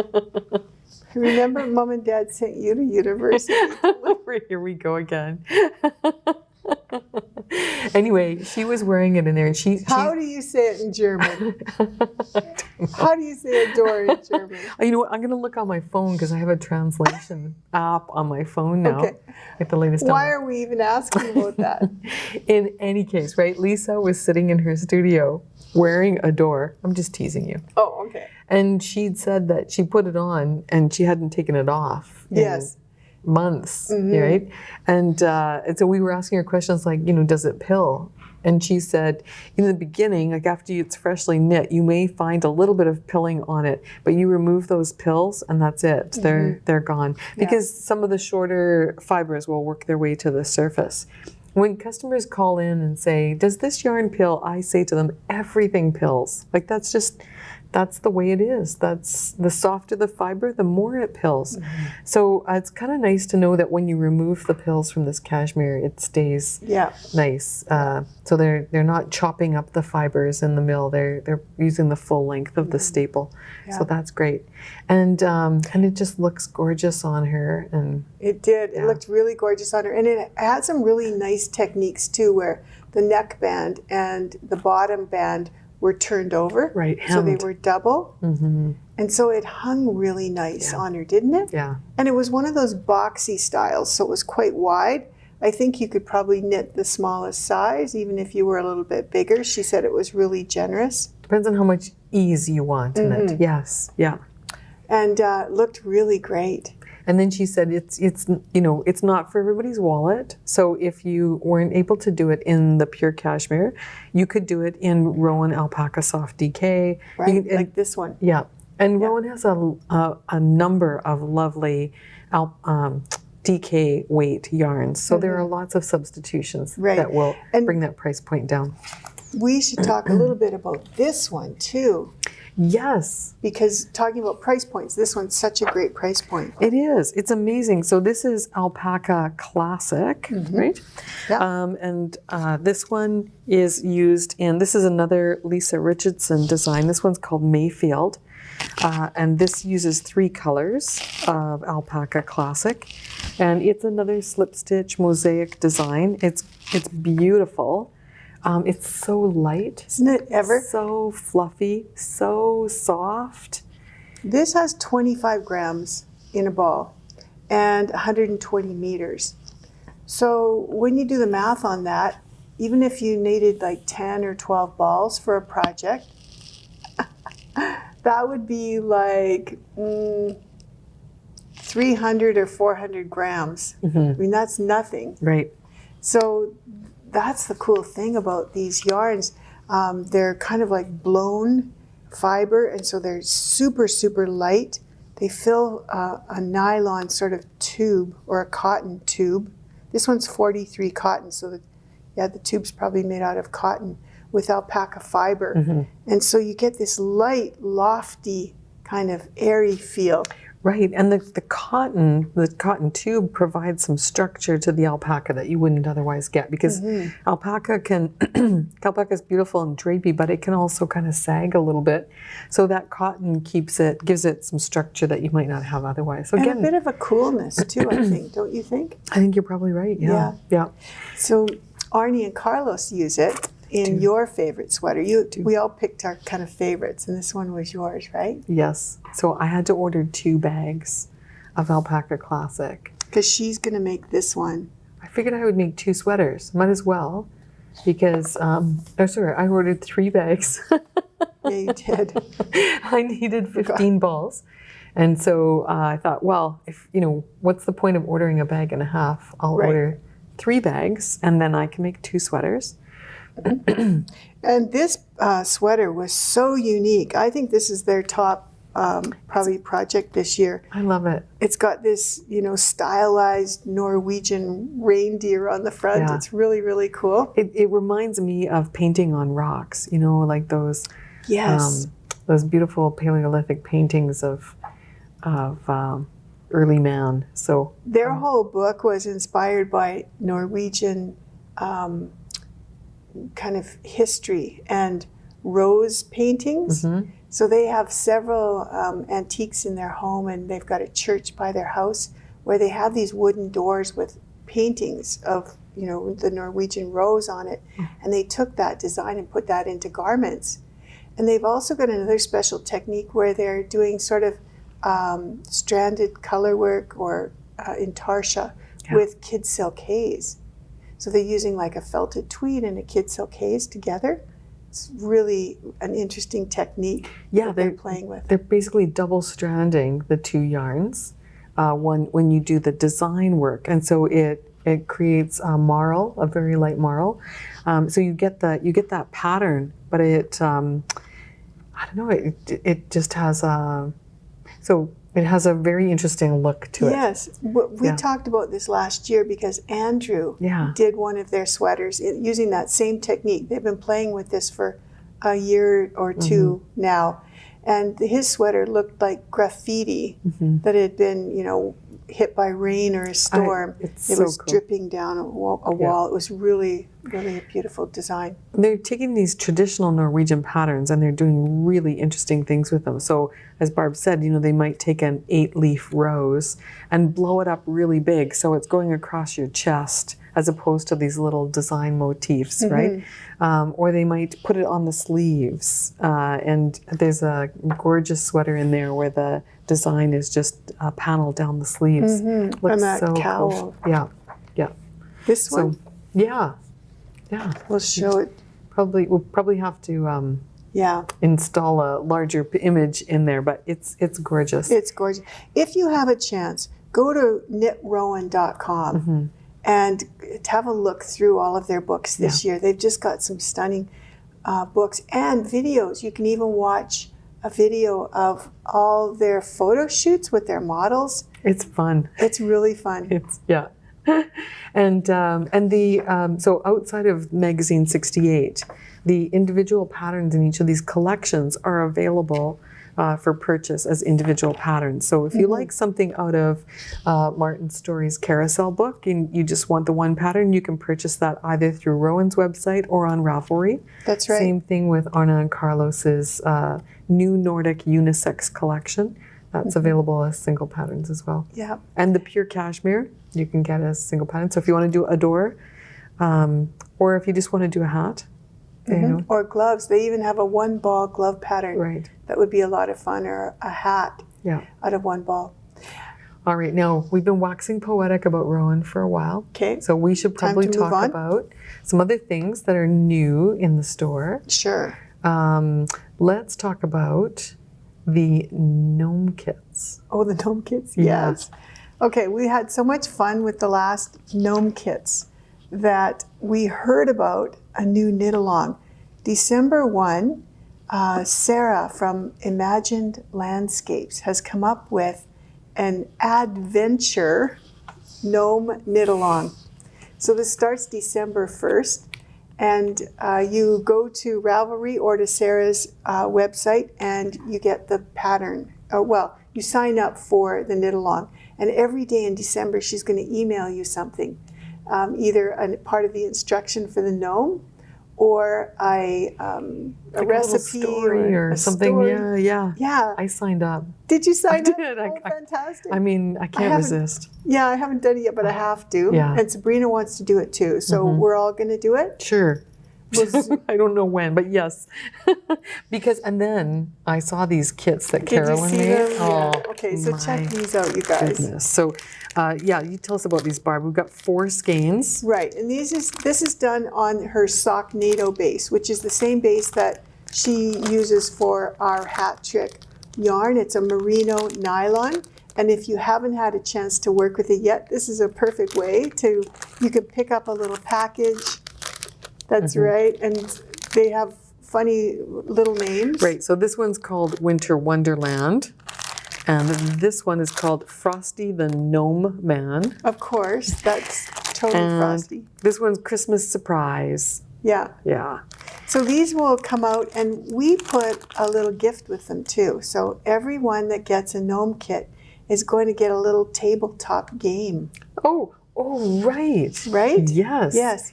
Remember, Mom and Dad sent you to university. Here we go again. Anyway, she was wearing it in there, and she. How do you say it in German? How do you say adore in German? You know what? I'm going to look on my phone because I have a translation app on my phone now. Okay. With the latest. Why are we even asking about that? In any case, right? Lisa was sitting in her studio wearing Adore. I'm just teasing you. Oh, okay. And she'd said that she put it on and she hadn't taken it off. Yes. Months, right? And so we were asking her questions like, you know, does it pill? And she said, in the beginning, like after it's freshly knit, you may find a little bit of pilling on it, but you remove those pills and that's it. They're gone. Because some of the shorter fibers will work their way to the surface. When customers call in and say, does this yarn pill? I say to them, everything pills. Like that's the way it is. That's the softer the fiber, the more it pills. So it's kind of nice to know that when you remove the pills from this cashmere, it stays nice. So they're not chopping up the fibers in the mill. They're using the full length of the staple. So that's great. And it just looks gorgeous on her. And it did. It looked really gorgeous on her. And it had some really nice techniques too, where the neck band and the bottom band were turned over. Right, so they hemmed. were double. And so it hung really nice on her, didn't it? Yeah. And it was one of those boxy styles, so it was quite wide. I think you could probably knit the smallest size, even if you were a little bit bigger. She said it was really generous. Depends on how much ease you want in it. Yes, yeah. And looked really great. And then she said it's you know, it's not for everybody's wallet. So if you weren't able to do it in the pure cashmere, you could do it in Rowan Alpaca Soft Decay. Right, like this one. Yeah. And Rowan has a number of lovely DK weight yarns. So there are lots of substitutions that will bring that price point down. We should talk a little bit about this one too. Yes. Because talking about price points, this one's such a great price point. It is. It's amazing. So this is Alpaca Classic, right? Yeah. And this one is used in, this is another Lisa Richardson design. This one's called Mayfield. And this uses 3 colors of Alpaca Classic. And it's another slip stitch mosaic design. It's beautiful. It's so light. Isn't it ever? So fluffy, so soft. This has 25 grams in a ball and 120 meters. So when you do the math on that, even if you needed like 10 or 12 balls for a project, that would be like 300 or 400 grams. I mean, that's nothing. Right. So that's the cool thing about these yarns. They're kind of like blown fiber, and so they're super, super light. They fill a nylon sort of tube or a cotton tube. This one's 43 cotton, so the tube's probably made out of cotton with alpaca fiber. And so you get this light, lofty, kind of airy feel. Right, and the cotton tube provides some structure to the alpaca that you wouldn't otherwise get, because alpaca is beautiful and drapey, but it can also kind of sag a little bit. So that cotton gives it some structure that you might not have otherwise. So again, and a bit of a coolness too, I think, don't you think? I think you're probably right. Yeah. So Arnie and Carlos use it in your favorite sweater. We all picked our kind of favorites, and this one was yours, right? Yes. So I had to order 2 bags of Alpaca Classic. Because she's going to make this one. I figured I would make 2 sweaters. Might as well. Because, I ordered 3 bags. Yeah, you did. I needed 15 balls. And so I thought, well, what's the point of ordering a bag and a half? I'll order 3 bags, and then I can make 2 sweaters. And this sweater was so unique. I think this is their top probably project this year. I love it. It's got this, stylized Norwegian reindeer on the front. Yeah. It's really, really cool. It reminds me of painting on rocks, like those those beautiful Paleolithic paintings of early man. So their whole book was inspired by Norwegian kind of history and rose paintings. So they have several antiques in their home, and they've got a church by their house where they have these wooden doors with paintings of the Norwegian rose on it, and they took that design and put that into garments. And they've also got another special technique where they're doing sort of stranded color work or intarsia with kid silk haze. So they're using like a felted tweed and a kid silk haze together. It's really an interesting technique that they're playing with. They're basically double stranding the 2 yarns when you do the design work. And so it creates a marl, a very light marl. So you get that pattern, but it, I don't know, it just has it has a very interesting look to it. Yes. We talked about this last year because Andrew did one of their sweaters using that same technique. They've been playing with this for a year or 2 now. And his sweater looked like graffiti that had been, hit by rain or a storm. It was dripping down a wall. It was really, really a beautiful design. They're taking these traditional Norwegian patterns and they're doing really interesting things with them. So as Barb said, they might take an 8-leaf rose and blow it up really big so it's going across your chest as opposed to these little design motifs, right? Or they might put it on the sleeves. And there's a gorgeous sweater in there where the design is just a panel down the sleeves. Looks and that so cowl. Cool. Yeah. This one? Yeah. We'll show it. We'll probably have to install a larger image in there, but it's gorgeous. It's gorgeous. If you have a chance, go to knitrowan.com and have a look through all of their books this year. They've just got some stunning books and videos. You can even watch a video of all their photo shoots with their models. It's fun. It's really fun. It's, yeah. And so outside of Magazine 68, the individual patterns in each of these collections are available for purchase as individual patterns. So if you like something out of Martin Story's carousel book and you just want the one pattern, you can purchase that either through Rowan's website or on Ravelry. That's right. Same thing with Arna and Carlos's new Nordic unisex collection. That's available as single patterns as well. Yeah. And the pure cashmere, you can get as single pattern. So if you want to do a door, or if you just want to do a hat, you know. Or gloves. They even have a one ball glove pattern. Right. That would be a lot of fun, or a hat out of one ball. All right, now we've been waxing poetic about Rowan for a while. Okay. So we should probably talk about some other things that are new in the store. Sure. Let's talk about the Gnome Kits. Oh, the Gnome Kits? Yes. Okay, we had so much fun with the last Gnome Kits that we heard about a new knit along. December 1, Sarah from Imagined Landscapes has come up with an adventure gnome knit along. So this starts December 1st, and you go to Ravelry or to Sarah's website and you get the pattern. You sign up for the knit along, and every day in December she's going to email you something, either a part of the instruction for the gnome, or a recipe or something. Story. Yeah. I signed up. Did you sign up? Did. Oh, fantastic. I mean, I can't resist. Yeah, I haven't done it yet, but I have to. Yeah. And Sabrina wants to do it too. So we're all going to do it? Sure. I don't know when, but yes. And then I saw these kits that Carolyn made. Them? Oh, yeah. Okay, so check these out, you guys. Goodness. So, you tell us about these, Barb. We've got 4 skeins. Right, and this is done on her Socknado base, which is the same base that she uses for our hat trick yarn. It's a merino nylon. And if you haven't had a chance to work with it yet, this is a perfect way you can pick up a little package. That's right, and they have funny little names. Right, so this one's called Winter Wonderland, and this one is called Frosty the Gnome Man. Of course, that's totally Frosty. This one's Christmas Surprise. Yeah. Yeah. So these will come out, and we put a little gift with them too. So everyone that gets a gnome kit is going to get a little tabletop game. Oh, right. Right? Yes.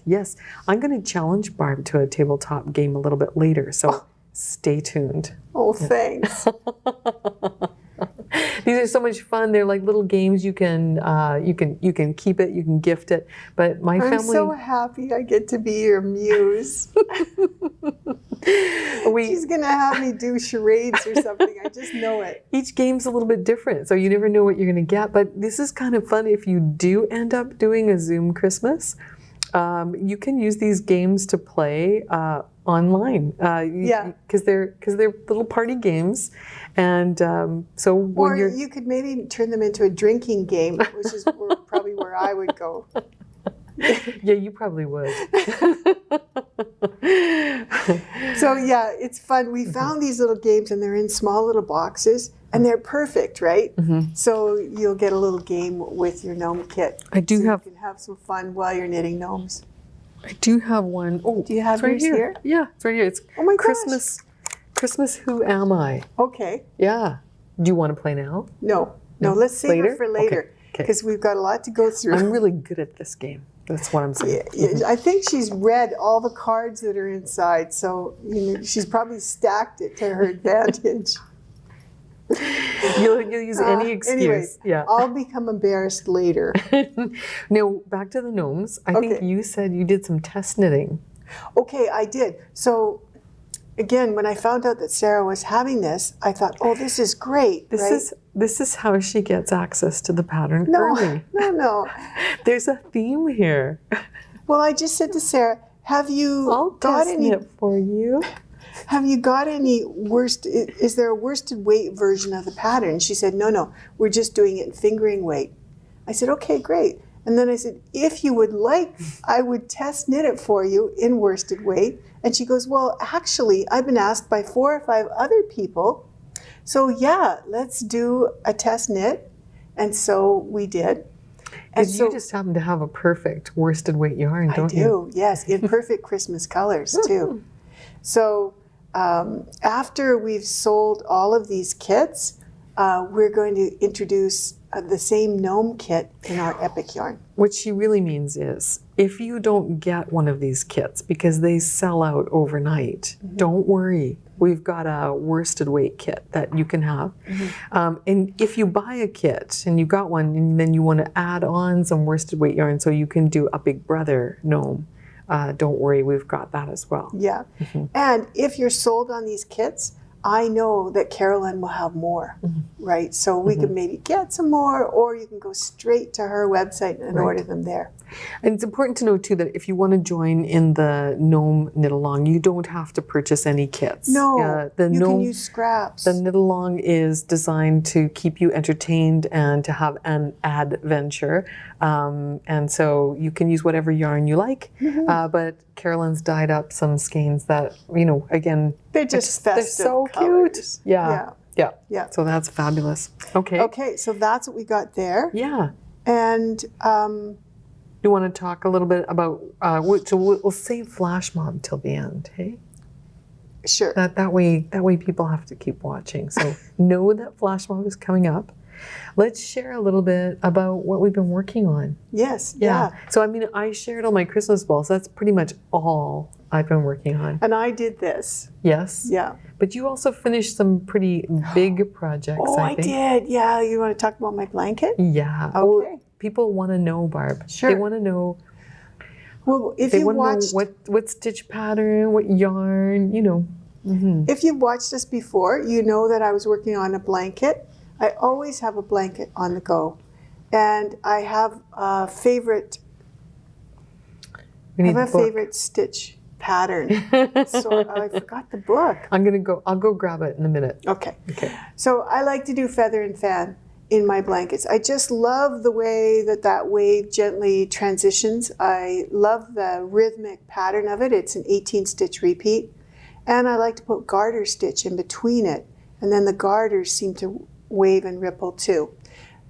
I'm going to challenge Barb to a tabletop game a little bit later, so stay tuned. Oh, thanks. These are so much fun. They're like little games. You can keep it, you can gift it. But my family. I'm so happy I get to be your muse. She's gonna have me do charades or something. I just know it. Each game's a little bit different, so you never know what you're gonna get. But this is kind of fun if you do end up doing a Zoom Christmas. You can use these games to play online. Because they're little party games, and so when you could maybe turn them into a drinking game, which is probably where I would go. Yeah, you probably would. So yeah, it's fun. We found these little games, and they're in small little boxes, and they're perfect, right? So you'll get a little game with your gnome kit. You can have some fun while you're knitting gnomes. I do have one. Oh, do you have yours here? Yeah, it's right here. It's Christmas Who Am I? Okay. Yeah. Do you want to play now? No, let's save it for later, because we've got a lot to go through. I'm really good at this game. That's what I'm saying. Yeah, I think she's read all the cards that are inside, so she's probably stacked it to her advantage. You'll use any excuse. Anyways, yeah. I'll become embarrassed later. Now, back to the gnomes. I think you said you did some test knitting. Okay, I did. So, again, when I found out that Sarah was having this, I thought, oh, this is great. This is how she gets access to the pattern early. No. There's a theme here. Well, I just said to Sarah, have you got any? Knit for you. Have you got any is there a worsted weight version of the pattern? She said, no, we're just doing it in fingering weight. I said, okay, great. And then I said, if you would like, I would test knit it for you in worsted weight. And she goes, well, actually, I've been asked by 4 or 5 other people So yeah, let's do a test knit. And so we did. And Because you just happen to have a perfect worsted weight yarn, don't you? I do, yes, in perfect Christmas colors too. So after we've sold all of these kits, we're going to introduce the same gnome kit in our epic yarn. What she really means is, if you don't get one of these kits because they sell out overnight, don't worry. We've got a worsted weight kit that you can have. And if you buy a kit and you got one and then you want to add on some worsted weight yarn so you can do a big brother gnome, don't worry, we've got that as well. Yeah. And if you're sold on these kits, I know that Carolyn will have more, right? So we can maybe get some more, or you can go straight to her website and order them there. And it's important to know too that if you want to join in the gnome knit along, you don't have to purchase any kits. No, the you gnome, can use scraps. The knit along is designed to keep you entertained and to have an adventure. And so you can use whatever yarn you like. But Carolyn's dyed up some skeins that, you know, again, they're just festive. They're so colors. cute. Yeah. So that's fabulous. Okay. Okay, so that's what we got there. Yeah. And you want to talk a little bit about, so we'll save Flash Mob till the end, hey? Sure. That way people have to keep watching. So know that Flash Mob is coming up. Let's share a little bit about what we've been working on. Yes. Yeah. So I mean, I shared all my Christmas balls. That's pretty much all I've been working on. And I did this. Yes. Yeah. But you also finished some pretty big projects, I think. I did. Yeah. You want to talk about my blanket? Yeah. Okay. Well, people want to know, Barb. Sure. They want to know. Well, if they you want watched, to know what stitch pattern, what yarn, you know. If you've watched us before, you know that I was working on a blanket. I always have a blanket on the go, and I have a favorite. Favorite stitch pattern. So I forgot the book. I'll go grab it in a minute. Okay. So I like to do feather and fan in my blankets. I just love the way that wave gently transitions. I love the rhythmic pattern of it. It's an 18 stitch repeat. And I like to put garter stitch in between it. And then the garters seem to wave and ripple too.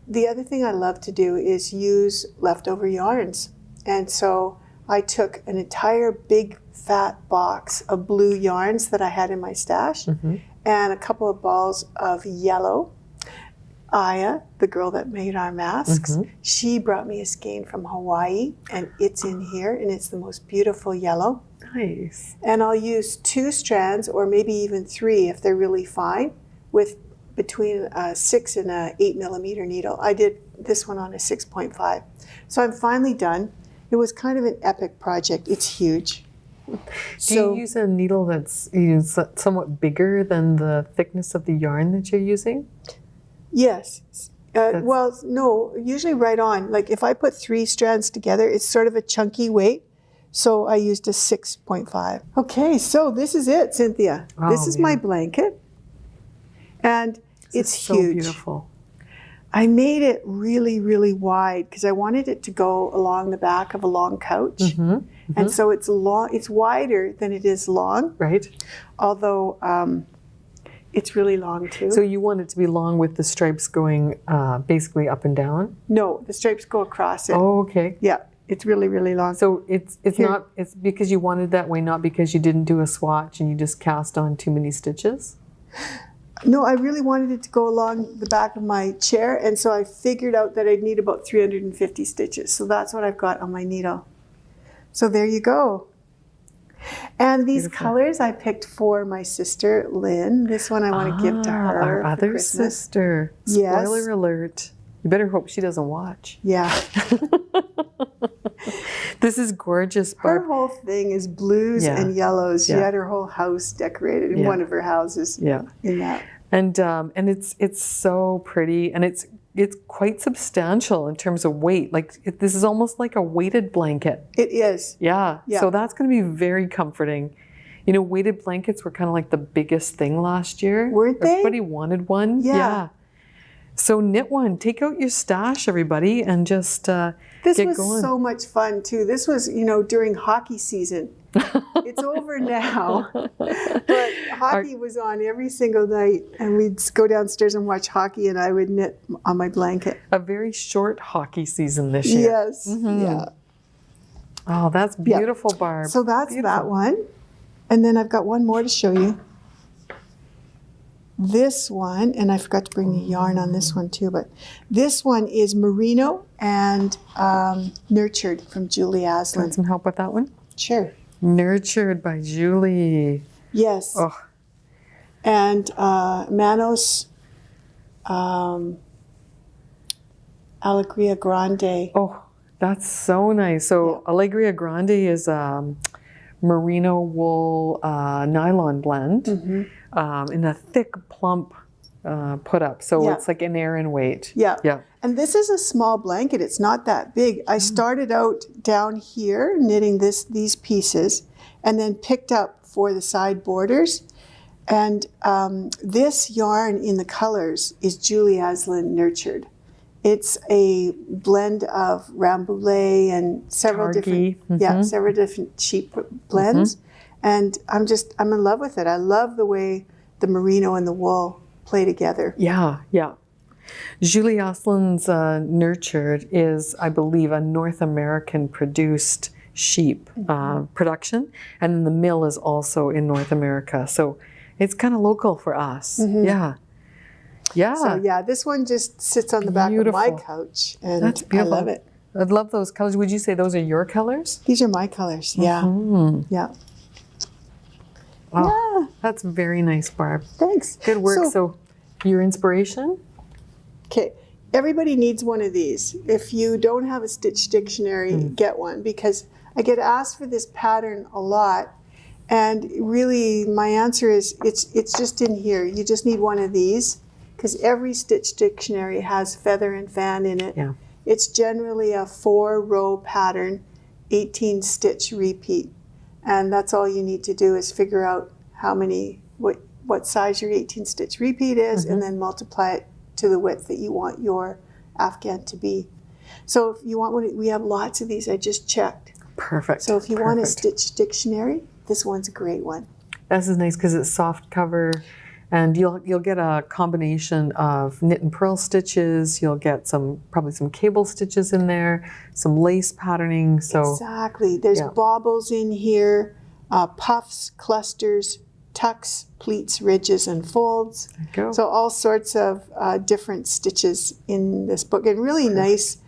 The other thing I love to do is use leftover yarns. And so I took an entire big fat box of blue yarns that I had in my stash and a couple of balls of yellow. Aya, the girl that made our masks, she brought me a skein from Hawaii, and it's in here, and it's the most beautiful yellow. Nice. And I'll use 2 strands, or maybe even 3 if they're really fine, with between a 6 and a 8 millimeter needle. I did this one on a 6.5. So I'm finally done. It was kind of an epic project. It's huge. Do you use a needle that's somewhat bigger than the thickness of the yarn that you're using? Yes. Well, no, usually right on. Like if I put 3 strands together, it's sort of a chunky weight. So I used a 6.5. Okay, so this is it, Cynthia. Oh, this is my blanket. And it's huge. So beautiful. I made it really, really wide because I wanted it to go along the back of a long couch. And so it's long. It's wider than it is long. Right. Although it's really long too. So you want it to be long with the stripes going basically up and down? No, the stripes go across it. Oh, okay. Yeah, it's really, really long. So it's because you wanted that way, not because you didn't do a swatch and you just cast on too many stitches? No, I really wanted it to go along the back of my chair, and so I figured out that I'd need about 350 stitches. So that's what I've got on my needle. So there you go. And these colors I picked for my sister, Lynn. This one I want to give to her. Our other Christmas. sister. Yes. Spoiler alert. You better hope she doesn't watch. Yeah. This is gorgeous, Barb. Her whole thing is blues and yellows. She had her whole house decorated in one of her houses. Yeah. In that. And it's so pretty, and it's quite substantial in terms of weight. Like this is almost like a weighted blanket. It is. Yeah. So that's going to be very comforting. You know, weighted blankets were kind of like the biggest thing last year. Weren't they? Everybody wanted one. Yeah. So knit one. Take out your stash, everybody, and just This get was going. so much fun too. This was, during hockey season. It's over now, but hockey was on every single night, and we'd go downstairs and watch hockey, and I would knit on my blanket. A very short hockey season this year. Yes, yeah. Oh, that's beautiful, Barb. So that's that one. And then I've got one more to show you. This one, and I forgot to bring the yarn on this one too, but this one is Merino and Nurtured from Julie Aslin. Want some help with that one? Sure. Nurtured by Julie. Yes. Oh. And Manos Alegria Grande. Oh, that's so nice. So Alegria Grande is merino wool nylon blend in a thick, plump put up. So it's like an Aran weight. Yeah. Yeah. And this is a small blanket. It's not that big. I started out down here knitting these pieces and then picked up for the side borders. And this yarn in the colors is Julie Aslin Nurtured. It's a blend of Rambouillet and several different sheep blends. And I'm in love with it. I love the way the merino and the wool play together. Yeah, yeah. Julie Aslin's Nurtured is, I believe, a North American produced sheep production. And then the mill is also in North America. So it's kind of local for us. Yeah. Yeah. So this one just sits on the back of my couch, and that's beautiful. I love it. I love those colors. Would you say those are your colors? These are my colors. Yeah. Yeah. Oh, that's very nice, Barb. Thanks. Good work. So your inspiration? Okay. Everybody needs one of these. If you don't have a stitch dictionary, get one, because I get asked for this pattern a lot. And really, my answer is it's just in here. You just need one of these, because every stitch dictionary has feather and fan in it. Yeah. It's generally a 4-row pattern, 18 stitch repeat. And that's all you need to do is figure out what size your 18 stitch repeat is, and then multiply it to the width that you want your Afghan to be. So if you want one, we have lots of these. I just checked. Perfect. So if you want a stitch dictionary, this one's a great one. This is nice because it's soft cover, and you'll get a combination of knit and purl stitches. You'll get probably some cable stitches in there, some lace patterning. So exactly. There's baubles in here, puffs, clusters, tucks, pleats, ridges, and folds. There you go. So all sorts of different stitches in this book, and really nice,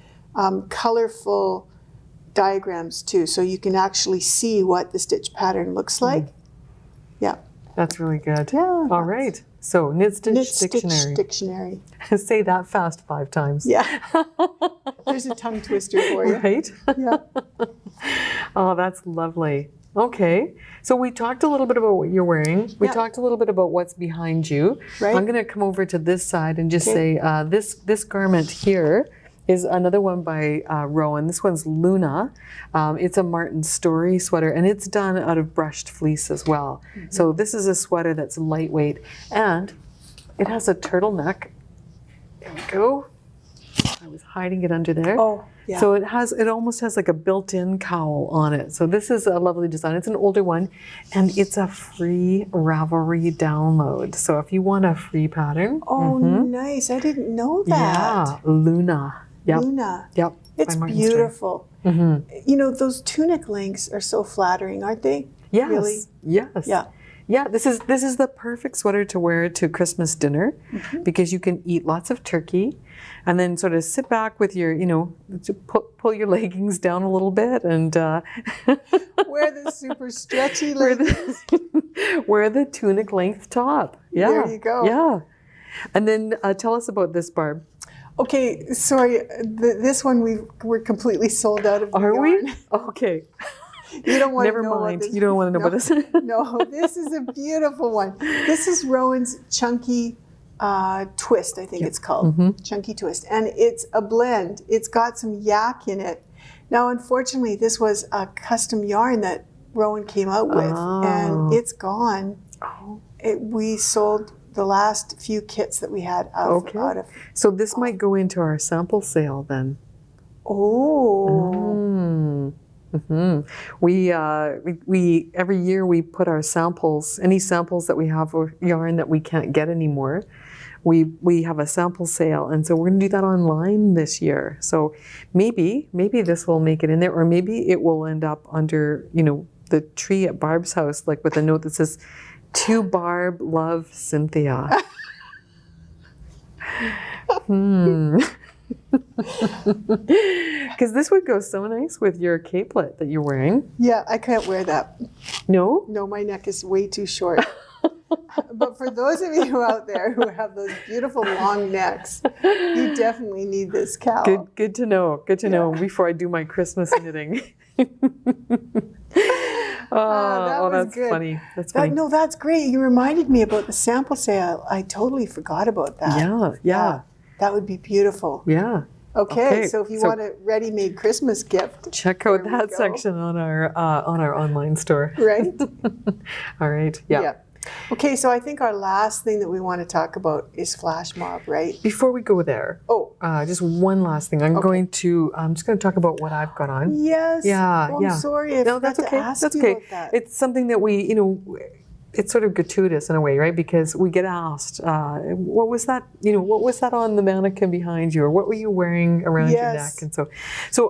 colorful diagrams too, so you can actually see what the stitch pattern looks like. Yeah. That's really good. Yeah. All right. So knit stitch dictionary. Stitch dictionary. Say that fast 5 times. Yeah. There's a tongue twister for you. Right? Yeah. Oh, that's lovely. Okay. So we talked a little bit about what you're wearing. We talked a little bit about what's behind you. Right. I'm going to come over to this side and just say this garment here is another one by Rowan. This one's Luna. It's a Martin Story sweater, and it's done out of brushed fleece as well. So this is a sweater that's lightweight, and it has a turtleneck. There we go. I was hiding it under there. Oh, yeah. So it almost has like a built-in cowl on it. So this is a lovely design. It's an older one, and it's a free Ravelry download. So if you want a free pattern. Oh, nice. I didn't know that. Yeah, Luna. Yep. Luna. Yep. It's beautiful. You know, those tunic lengths are so flattering, aren't they? Yes. Really? Yes. Yeah. Yeah, this is the perfect sweater to wear to Christmas dinner because you can eat lots of turkey and then sort of sit back with your, pull your leggings down a little bit and wear the super stretchy leggings. Wear the tunic length top. Yeah. There you go. Yeah. And then tell us about this, Barb. Okay, sorry. This one we're completely sold out of the Are yarn. we? Okay. You don't want Never to know mind. about this. You don't want to know about this. No, this is a beautiful one. This is Rowan's Chunky Twist, I think it's called. Chunky Twist. And it's a blend. It's got some yak in it. Now, unfortunately, this was a custom yarn that Rowan came out with, and it's gone. We sold the last few kits that we had out of. So this might go into our sample sale then. Oh. Mm-hmm. We every year we put our samples, any samples that we have of yarn that we can't get anymore, we have a sample sale, and so we're going to do that online this year. So maybe this will make it in there, or maybe it will end up under, you know, the tree at Barb's house, like with a note that says, "To Barb, love, Cynthia." Because this would go so nice with your capelet that you're wearing. Yeah, I can't wear that. No? No, my neck is way too short. But for those of you out there who have those beautiful long necks, you definitely need this cowl. Good to know. Good to know before I do my Christmas knitting. That's good. Funny. That's funny. No, that's great. You reminded me about the sample sale. I totally forgot about that. Yeah. That would be beautiful. Yeah. Okay, so if you want a ready-made Christmas gift, check out that section on our online store. Right. All right. Yeah. Okay, so I think our last thing that we want to talk about is flash mob, right? Before we go there, just one last thing. I'm just going to talk about what I've got on. Yes. Yeah. I'm sorry. No, that's okay. That's okay. About that. It's something that we, it's sort of gratuitous in a way, right? Because we get asked, what was that? What was that on the mannequin behind you, or what were you wearing around your neck? And so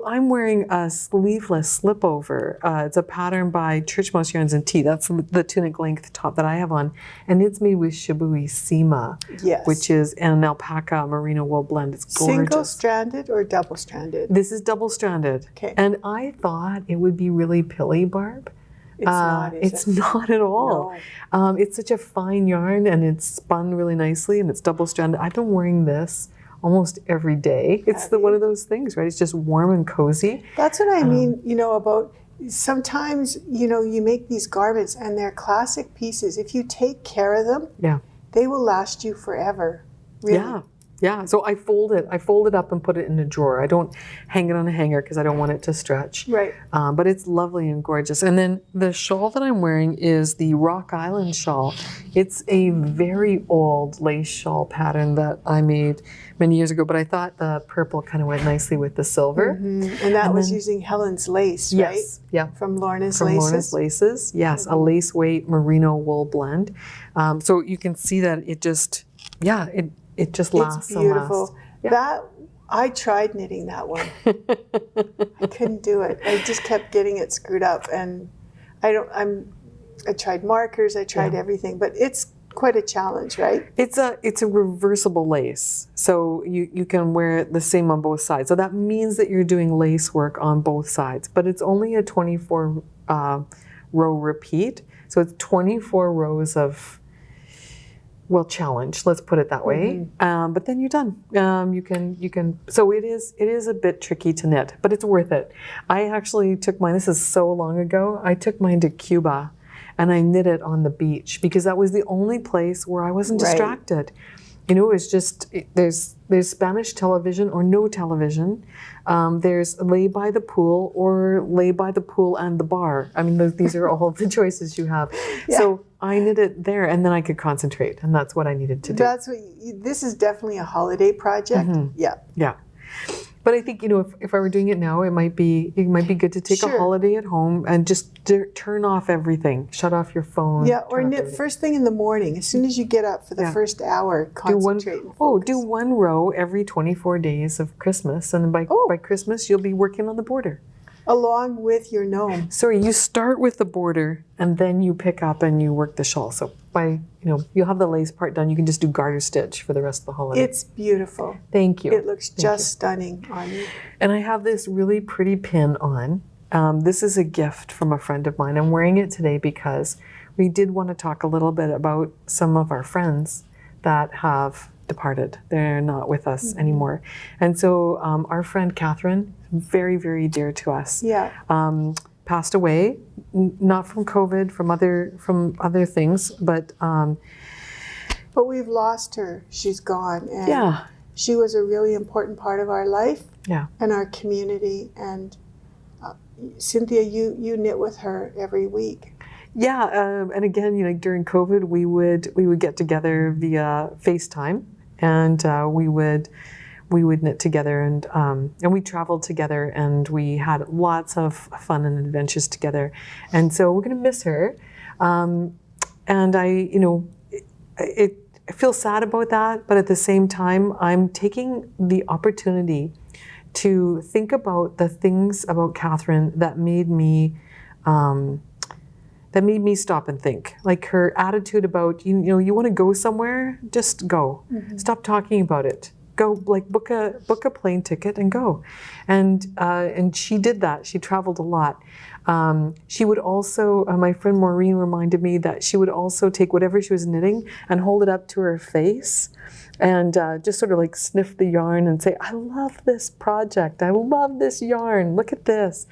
I'm wearing a sleeveless slipover. It's a pattern by Churchmouse yarns and tea. That's the tunic length top that I have on, and it's made with Shibui Sima, which is an alpaca merino wool blend. It's gorgeous. Single-stranded or double-stranded? This is double-stranded. Okay. And I thought it would be really pilly, Barb. It's not, it's not at all. No. It's such a fine yarn, and it's spun really nicely, and it's double-stranded. I've been wearing this almost every day. It's one of those things, right? It's just warm and cozy. That's what I mean, about sometimes, you make these garments and they're classic pieces. If you take care of them, they will last you forever. Really. Yeah, so I fold it up and put it in a drawer. I don't hang it on a hanger because I don't want it to stretch. Right. But it's lovely and gorgeous. And then the shawl that I'm wearing is the Rock Island shawl. It's a very old lace shawl pattern that I made many years ago, but I thought the purple kind of went nicely with the silver. Mm-hmm. And that was using Helen's lace, right? Yes, yeah. From Lorna's Laces? From Lorna's Laces, yes. A lace weight merino wool blend. So you can see that it just lasts. It's beautiful. And lasts. Yeah. That I tried knitting that one. I couldn't do it. I just kept getting it screwed up, and I tried markers. I tried everything, but it's quite a challenge, right? It's a reversible lace, so you can wear it the same on both sides. So that means that you're doing lace work on both sides, but it's only a 24 row repeat. So it's 24 rows of challenge, let's put it that way. But then you're done. You can. So it is a bit tricky to knit, but it's worth it. I actually took mine. This is so long ago. I took mine to Cuba, and I knit it on the beach because that was the only place where I wasn't distracted. It's just there's Spanish television or no television. There's lay by the pool or lay by the pool and the bar. I mean, these are all the choices you have. So I knit it there, and then I could concentrate, and that's what I needed to do. This is definitely a holiday project. Yeah. But I think, if I were doing it now, it might be good to take a holiday at home and just turn off everything. Shut off your phone. Yeah, or knit first thing in the morning. As soon as you get up for the first hour, concentrate. Do one row every 24 days of Christmas, and then by Christmas, you'll be working on the border. Along with your gnome. Sorry, you start with the border, and then you pick up and you work the shawl. So you'll have the lace part done. You can just do garter stitch for the rest of the holiday. It's beautiful. Thank you. It looks just stunning on you. And I have this really pretty pin on. This is a gift from a friend of mine. I'm wearing it today because we did want to talk a little bit about some of our friends that have departed. They're not with us anymore. And so our friend Catherine, very, very dear to us, passed away, not from COVID, from other things, but we've lost her. She's gone. And she was a really important part of our life and our community. And Cynthia, you knit with her every week. Yeah, and again, during COVID, we would get together via FaceTime, and we would knit together, and we traveled together, and we had lots of fun and adventures together, and so we're going to miss her, and I feel sad about that, but at the same time, I'm taking the opportunity to think about the things about Catherine that made me stop and think. Like her attitude about, you want to go somewhere, just go. Mm-hmm. Stop talking about it. Go, like book a plane ticket and go. And she did that. She traveled a lot. She would also, my friend Maureen reminded me that she would also take whatever she was knitting and hold it up to her face and just sort of like sniff the yarn and say, I love this project. I love this yarn. Look at this.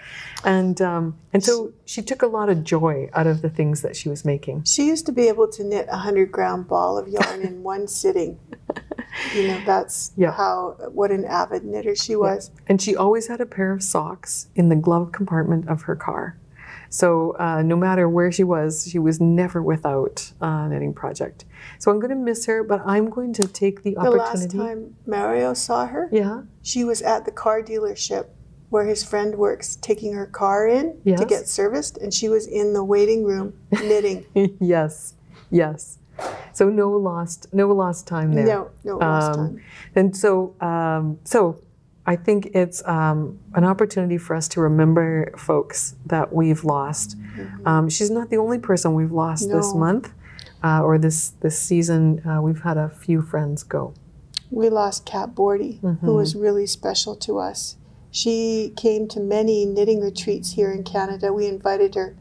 And so she took a lot of joy out of the things that she was making. She used to be able to knit a 100-gram ball of yarn in one sitting. That's what an avid knitter she was. Yeah. And she always had a pair of socks in the glove compartment of her car. So no matter where she was never without a knitting project. So I'm going to miss her, but I'm going to take the opportunity. The last time Mario saw her, yeah, she was at the car dealership where his friend works, taking her car in to get serviced, and she was in the waiting room knitting. Yes. So no lost time there. No lost time. And so I think it's an opportunity for us to remember folks that we've lost. Mm-hmm. She's not the only person we've lost this month or this season. We've had a few friends go. We lost Kat Bordy, who was really special to us. She came to many knitting retreats here in Canada. We invited her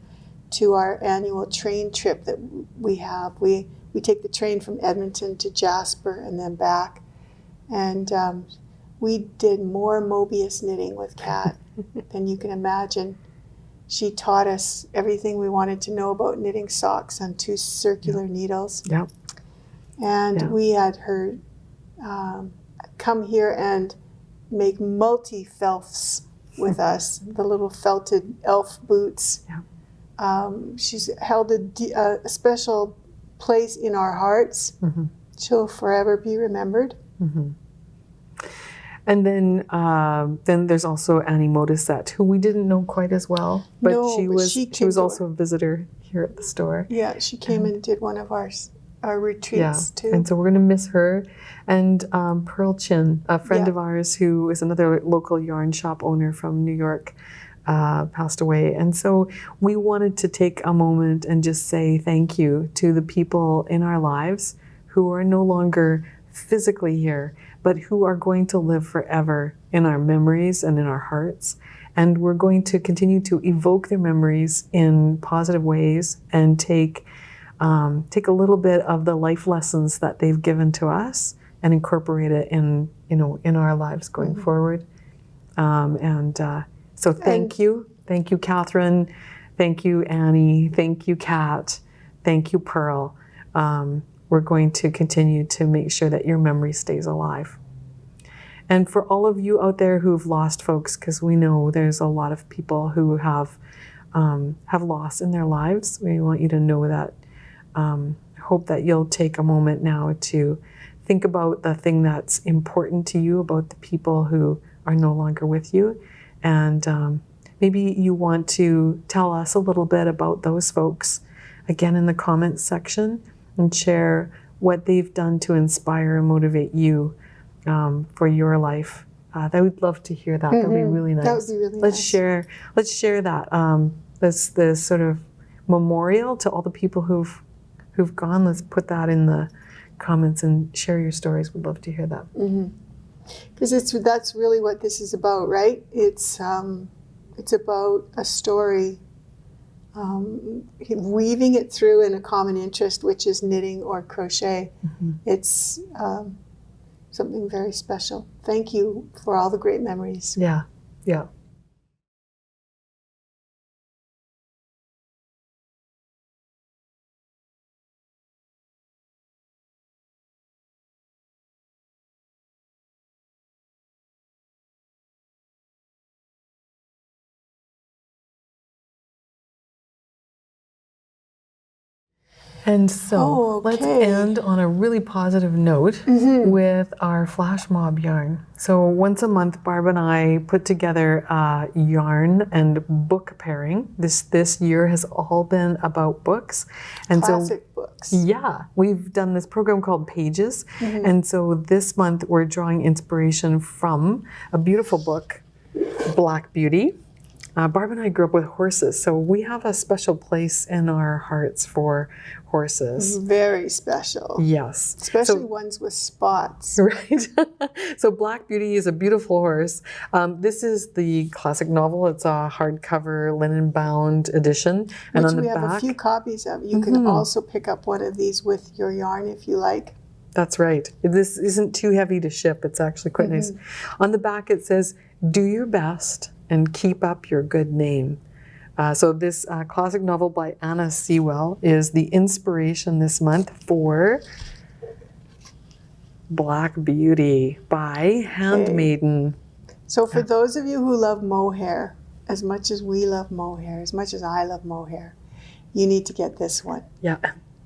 to our annual train trip that we have. We take the train from Edmonton to Jasper and then back. And we did more Mobius knitting with Kat than you can imagine. She taught us everything we wanted to know about knitting socks on 2 circular needles. Yep. And we had her come here and make multi-felfs with us, the little felted elf boots. Yeah. She's held a special place in our hearts. Mm-hmm. She'll forever be remembered. Mm-hmm. And then there's also Annie Modisette, who we didn't know quite as well, but she was also a visitor here at the store. Yeah, she came and did one of our retreats too. And so we're going to miss her. And Pearl Chin, a friend of ours who is another local yarn shop owner from New York, passed away. And so we wanted to take a moment and just say thank you to the people in our lives who are no longer physically here, but who are going to live forever in our memories and in our hearts. And we're going to continue to evoke their memories in positive ways and take a little bit of the life lessons that they've given to us and incorporate it in our lives going forward. So thank you, Catherine. Thank you, Annie. Thank you, Kat. Thank you, Pearl. We're going to continue to make sure that your memory stays alive. And for all of you out there who've lost folks, because we know there's a lot of people who have loss in their lives, we want you to know that. Hope that you'll take a moment now to think about the thing that's important to you, about the people who are no longer with you. And maybe you want to tell us a little bit about those folks, again, in the comments section, and share what they've done to inspire and motivate you for your life. I would love to hear that. That would be really nice. That would be really nice. Let's share that. This sort of memorial to all the people who've gone. Let's put that in the comments and share your stories. We'd love to hear that. Because that's really what this is about, right? It's about a story, weaving it through in a common interest, which is knitting or crochet. It's something very special. Thank you for all the great memories. Yeah. And so let's end on a really positive note with our flash mob yarn. So once a month, Barb and I put together a yarn and book pairing. This year has all been about books. And Classic books. Yeah, we've done this program called Pages. And so this month we're drawing inspiration from a beautiful book, Black Beauty. Barb and I grew up with horses, so we have a special place in our hearts for horses. Very special. Yes. Especially ones with spots. Right. So Black Beauty is a beautiful horse. This is the classic novel. It's a hardcover, linen-bound edition. And Which on the we have back, a few copies of. You can also pick up one of these with your yarn if you like. That's right. This isn't too heavy to ship. It's actually quite nice. On the back it says, "Do your best and keep up your good name." So this classic novel by Anna Sewell is the inspiration this month for Black Beauty by Handmaiden. So for those of you who love mohair, as much as we love mohair, as much as I love mohair, you need to get this one. Yeah,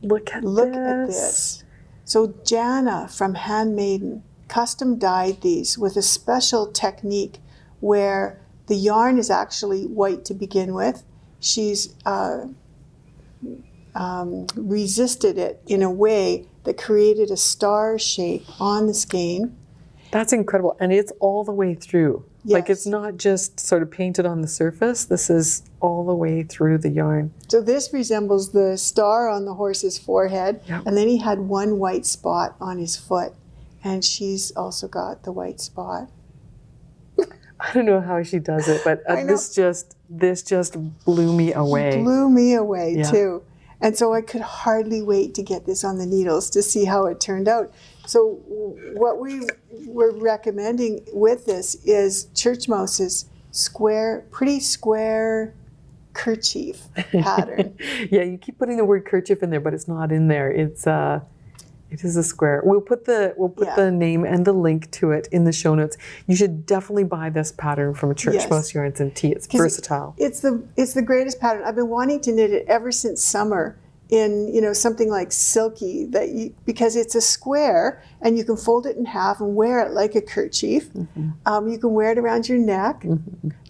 look at this. So Jana from Handmaiden custom dyed these with a special technique where the yarn is actually white to begin with. She's resisted it in a way that created a star shape on the skein. That's incredible. And it's all the way through. Yes. Like it's not just sort of painted on the surface. This is all the way through the yarn. So this resembles the star on the horse's forehead. Yep. And then he had one white spot on his foot. And she's also got the white spot. I don't know how she does it, but this just blew me away. Blew me away too. And so I could hardly wait to get this on the needles to see how it turned out. So what we were recommending with this is Churchmouse's pretty square kerchief pattern. Yeah, you keep putting the word kerchief in there, but it's not in there. It is a square. We'll put the name and the link to it in the show notes. You should definitely buy this pattern from Churchmouse Yarns and Tea. It's versatile. It's the greatest pattern. I've been wanting to knit it ever since summer in something like silky because it's a square and you can fold it in half and wear it like a kerchief. You can wear it around your neck.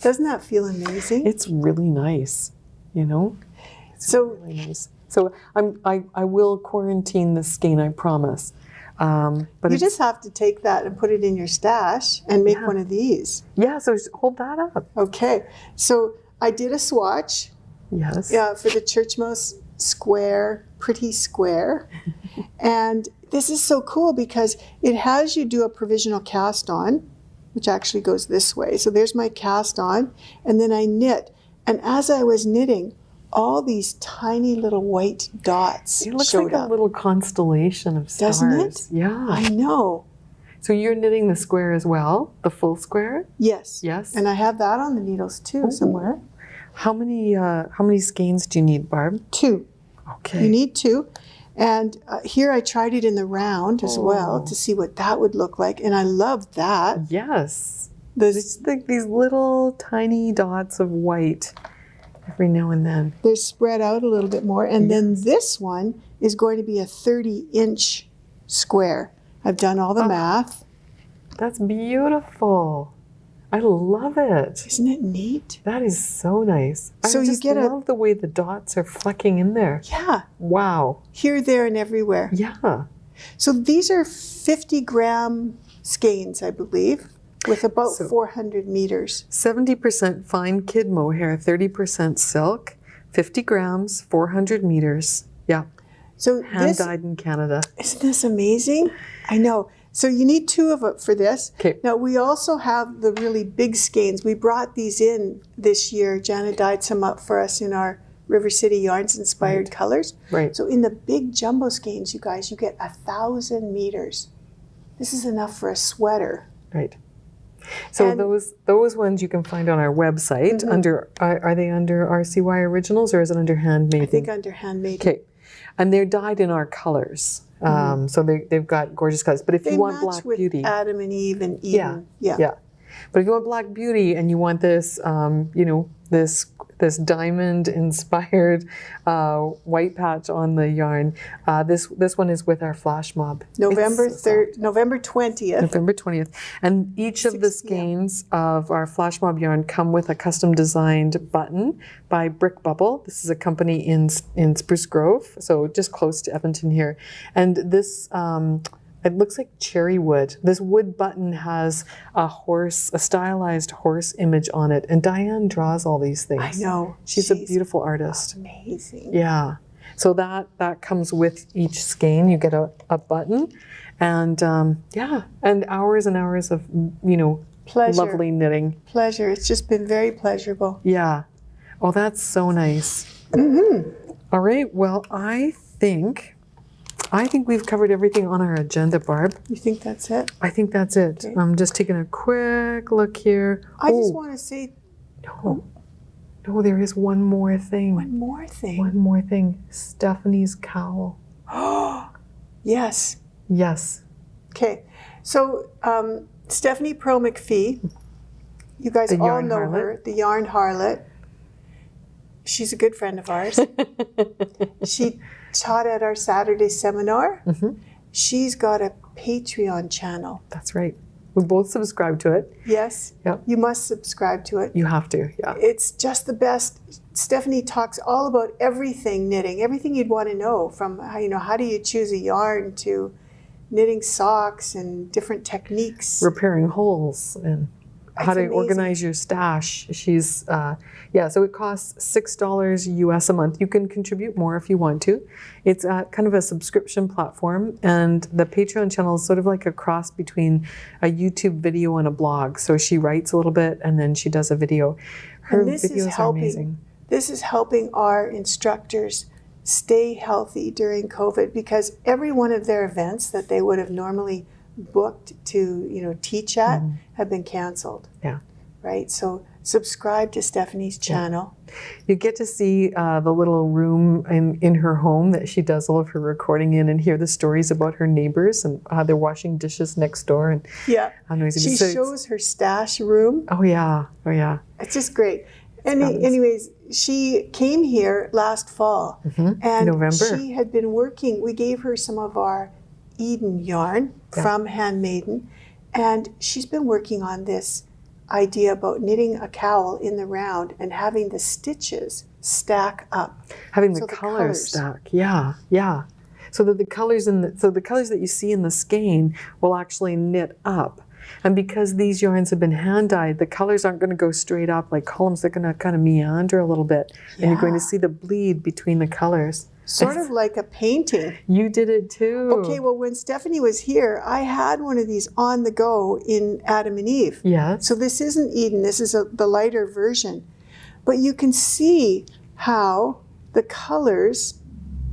Doesn't that feel amazing? It's really nice, It's really nice. So I will quarantine the skein, I promise. But you just have to take that and put it in your stash and make one of these. Yeah, so hold that up. Okay, so I did a swatch. Yes. Yeah, for the Churchmouse square, pretty square. And this is so cool because it has you do a provisional cast on, which actually goes this way. So there's my cast on, and then I knit. And as I was knitting, all these tiny little white dots It looks showed like a up. little constellation of stars. Doesn't it? Yeah. I know. So you're knitting the square as well, the full square? Yes. Yes. And I have that on the needles too somewhere. How many skeins do you need, Barb? 2. Okay. You need 2. And here I tried it in the round as well to see what that would look like. And I loved that. Yes. It's like these little tiny dots of white every now and then. They're spread out a little bit more. And then this one is going to be a 30-inch square. I've done all the math. That's beautiful. I love it. Isn't it neat? That is so nice. So I you just get love the way the dots are flecking in there. Yeah. Wow. Here, there, and everywhere. Yeah. So these are 50-gram skeins, I believe, with about 400 meters. 70% fine kid mohair, 30% silk, 50 grams, 400 meters. Yeah. So Hand-dyed in Canada. Isn't this amazing? I know. So you need 2 of it for this. Okay. Now we also have the really big skeins. We brought these in this year. Jana dyed some up for us in our River City Yarns inspired colors. Right. So in the big jumbo skeins, you guys, you get 1,000 meters. This is enough for a sweater. Right. So And- those ones you can find on our website under are they under RCY Originals or is it under Handmaiden? I think under Handmaiden. Okay. And they're dyed in our colors. So they've got gorgeous colors. But if They you want match Black with Beauty. Adam and Eve and Eden. Yeah. But if you want Black Beauty and you want this, this this diamond-inspired white patch on the yarn. This one is with our flash mob. November 3rd, November 20th. November 20th. And each of the skeins of our flash mob yarn come with a custom designed button by Brick Bubble. This is a company in Spruce Grove, so just close to Edmonton here. And this, it looks like cherry wood. This wood button has a stylized horse image on it. And Diane draws all these things. I know. She's a beautiful artist. Amazing. Yeah. So that comes with each skein. You get a button, and and hours of Pleasure. lovely knitting. Pleasure. It's just been very pleasurable. Yeah. Oh, that's so nice. Mm-hmm. All right. Well, I think we've covered everything on our agenda, Barb. You think that's it? I think that's it. Okay. I'm just taking a quick look here. I just want to say No, there is one more thing. one more thing. One more thing. Stephanie's cowl. Yes. Yes. Okay. So Stephanie Pearl Mcphee, you guys The all yarn know harlot. her, the yarn harlot. She's a good friend of ours. She taught at our Saturday seminar. Mm-hmm. She's got a Patreon channel. That's right. We both subscribe to it. Yes. Yep. You must subscribe to it. You have to, yeah. It's just the best. Stephanie talks all about everything knitting, everything you'd want to know, from how do you choose a yarn to knitting socks and different techniques. Repairing holes and how to amazing. organize your stash. She's, so it costs $6 US a month. You can contribute more if you want to. It's kind of a subscription platform, and the Patreon channel is sort of like a cross between a YouTube video and a blog. So she writes a little bit and then she does a video. Her videos are amazing. This is helping our instructors stay healthy during COVID, because every one of their events that they would have normally booked to teach at have been canceled. Yeah. Right? So subscribe to Stephanie's channel. You get to see the little room in her home that she does all of her recording in, and hear the stories about her neighbors and how they're washing dishes next door and how noisy. She shows her stash room. Oh yeah. It's just great. Anyways, she came here last fall, and November. she had been working. We gave her some of our Eden yarn from Handmaiden, and she's been working on this idea about knitting a cowl in the round and having the stitches stack up. Having the colors stack, yeah. So that the colors the colors that you see in the skein will actually knit up. And because these yarns have been hand dyed, the colors aren't going to go straight up like columns. They're going to kind of meander a little bit, and you're going to see the bleed between the colors. Sort of like a painting. You did it too. Okay, well, when Stephanie was here, I had one of these on the go in Adam and Eve. Yes. So this isn't Eden, this is the lighter version. But you can see how the colors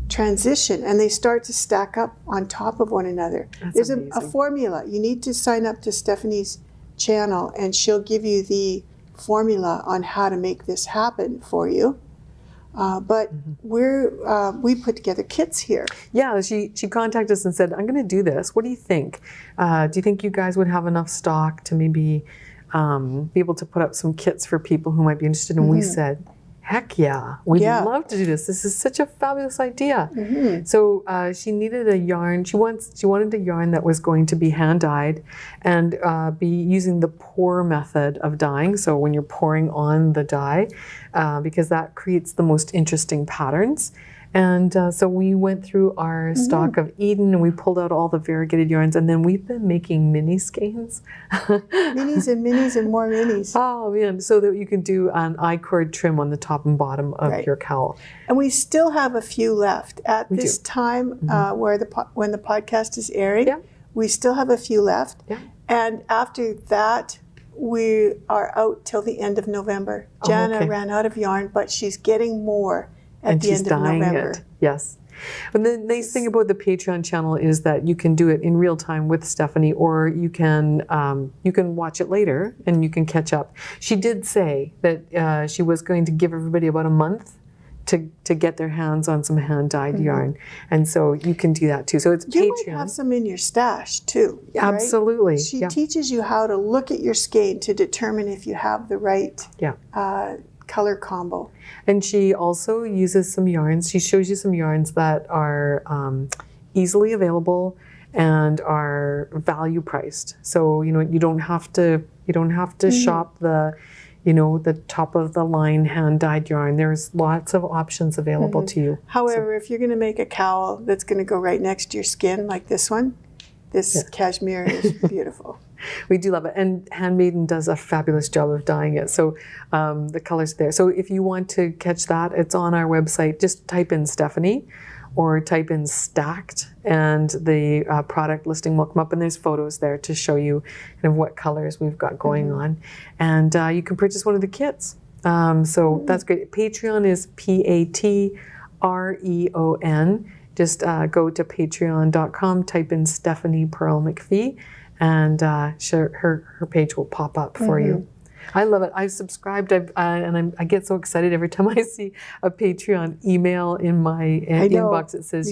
transition and they start to stack up on top of one another. There's a formula. You need to sign up to Stephanie's channel, and she'll give you the formula on how to make this happen for you. But we put together kits here. Yeah, she contacted us and said, I'm going to do this. What do you think? Do you think you guys would have enough stock to maybe be able to put up some kits for people who might be interested? And we said, heck yeah, we'd love to do this. This is such a fabulous idea. So she needed a yarn. She wanted a yarn that was going to be hand dyed and be using the pour method of dyeing. So when you're pouring on the dye, because that creates the most interesting patterns. And so we went through our stock of Eden, and we pulled out all the variegated yarns, and then we've been making mini skeins. Minis and minis and more minis. Oh man, so that you can do an I-cord trim on the top and bottom of your cowl. And we still have a few left. At this time, when the podcast is airing, we still have a few left. Yeah. And after that, we are out till the end of November. Jana ran out of yarn, but she's getting more at the end of November. Yes. And the nice thing about the Patreon channel is that you can do it in real time with Stephanie, or you can watch it later and you can catch up. She did say that she was going to give everybody about a month to get their hands on some hand-dyed yarn, and so you can do that too. So it's you Patreon. You might have some in your stash too. Absolutely. Right? She teaches you how to look at your skein to determine if you have the right color combo. And she also uses some yarns. She shows you some yarns that are easily available and are value priced. So you don't have to shop the the top of the line hand dyed yarn. There's lots of options available to you. However, if you're going to make a cowl that's going to go right next to your skin, like this one, this cashmere is beautiful. We do love it. And Handmaiden does a fabulous job of dyeing it. So the colors there. So if you want to catch that, it's on our website. Just type in Stephanie or type in Stacked and the product listing will come up, and there's photos there to show you kind of what colors we've got going on. And you can purchase one of the kits. So that's great. Patreon is Patreon. Just go to patreon.com, type in Stephanie Pearl Mcphee, and her page will pop up for you. I love it. I've subscribed, and I get so excited every time I see a Patreon email in my inbox that says,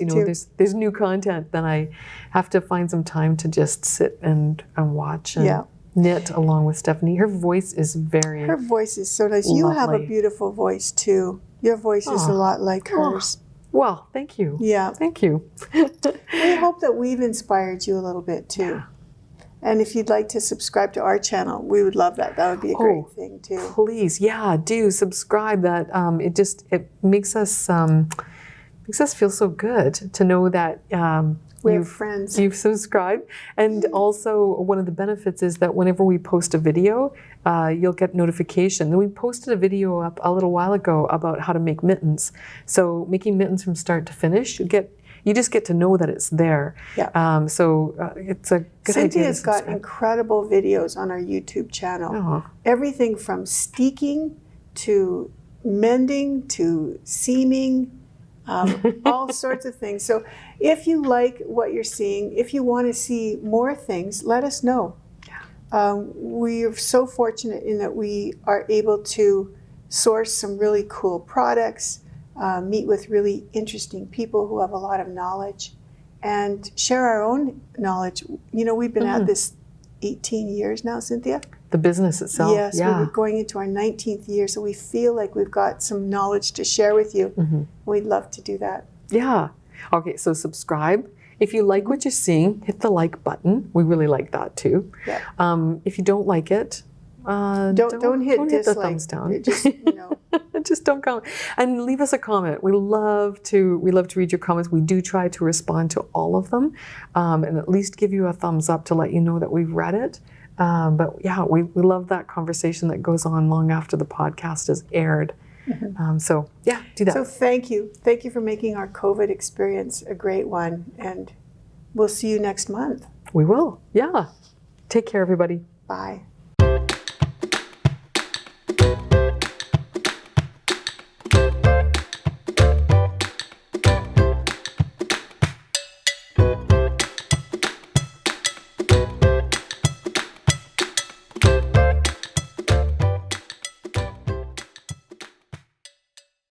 there's new content. Then I have to find some time to just sit and watch and knit along with Stephanie. Her voice is Her voice is so nice. You have a beautiful voice too. Your voice is a lot like hers. Well, thank you. Yeah. Thank you. We hope that we've inspired you a little bit too. Yeah. And if you'd like to subscribe to our channel, we would love that. That would be a great thing too. Please, do subscribe. That it makes us feel so good to know that we have friends. You've subscribed, and also one of the benefits is that whenever we post a video, you'll get notification. And we posted a video up a little while ago about how to make mittens. So making mittens from start to finish, you just get to know that it's there. Yeah. So it's a good Cynthia's idea. got incredible videos on our YouTube channel. Everything from steeking to mending to seaming, all sorts of things. So if you like what you're seeing, if you want to see more things, let us know. We are so fortunate in that we are able to source some really cool products, meet with really interesting people who have a lot of knowledge, and share our own knowledge. We've been at this 18 years now, Cynthia. The business itself. Yes, we're going into our 19th year, so we feel like we've got some knowledge to share with you. We'd love to do that. Yeah. Okay, so subscribe. If you like what you're seeing, hit the like button. We really like that too. Yeah. If you don't like it, don't hit the thumbs down. Just, just don't comment. And leave us a comment. We love to read your comments. We do try to respond to all of them, and at least give you a thumbs up to let you know that we've read it. But yeah, we love that conversation that goes on long after the podcast is aired. So yeah, do that. So thank you. Thank you for making our COVID experience a great one. And we'll see you next month. We will. Yeah. Take care, everybody. Bye.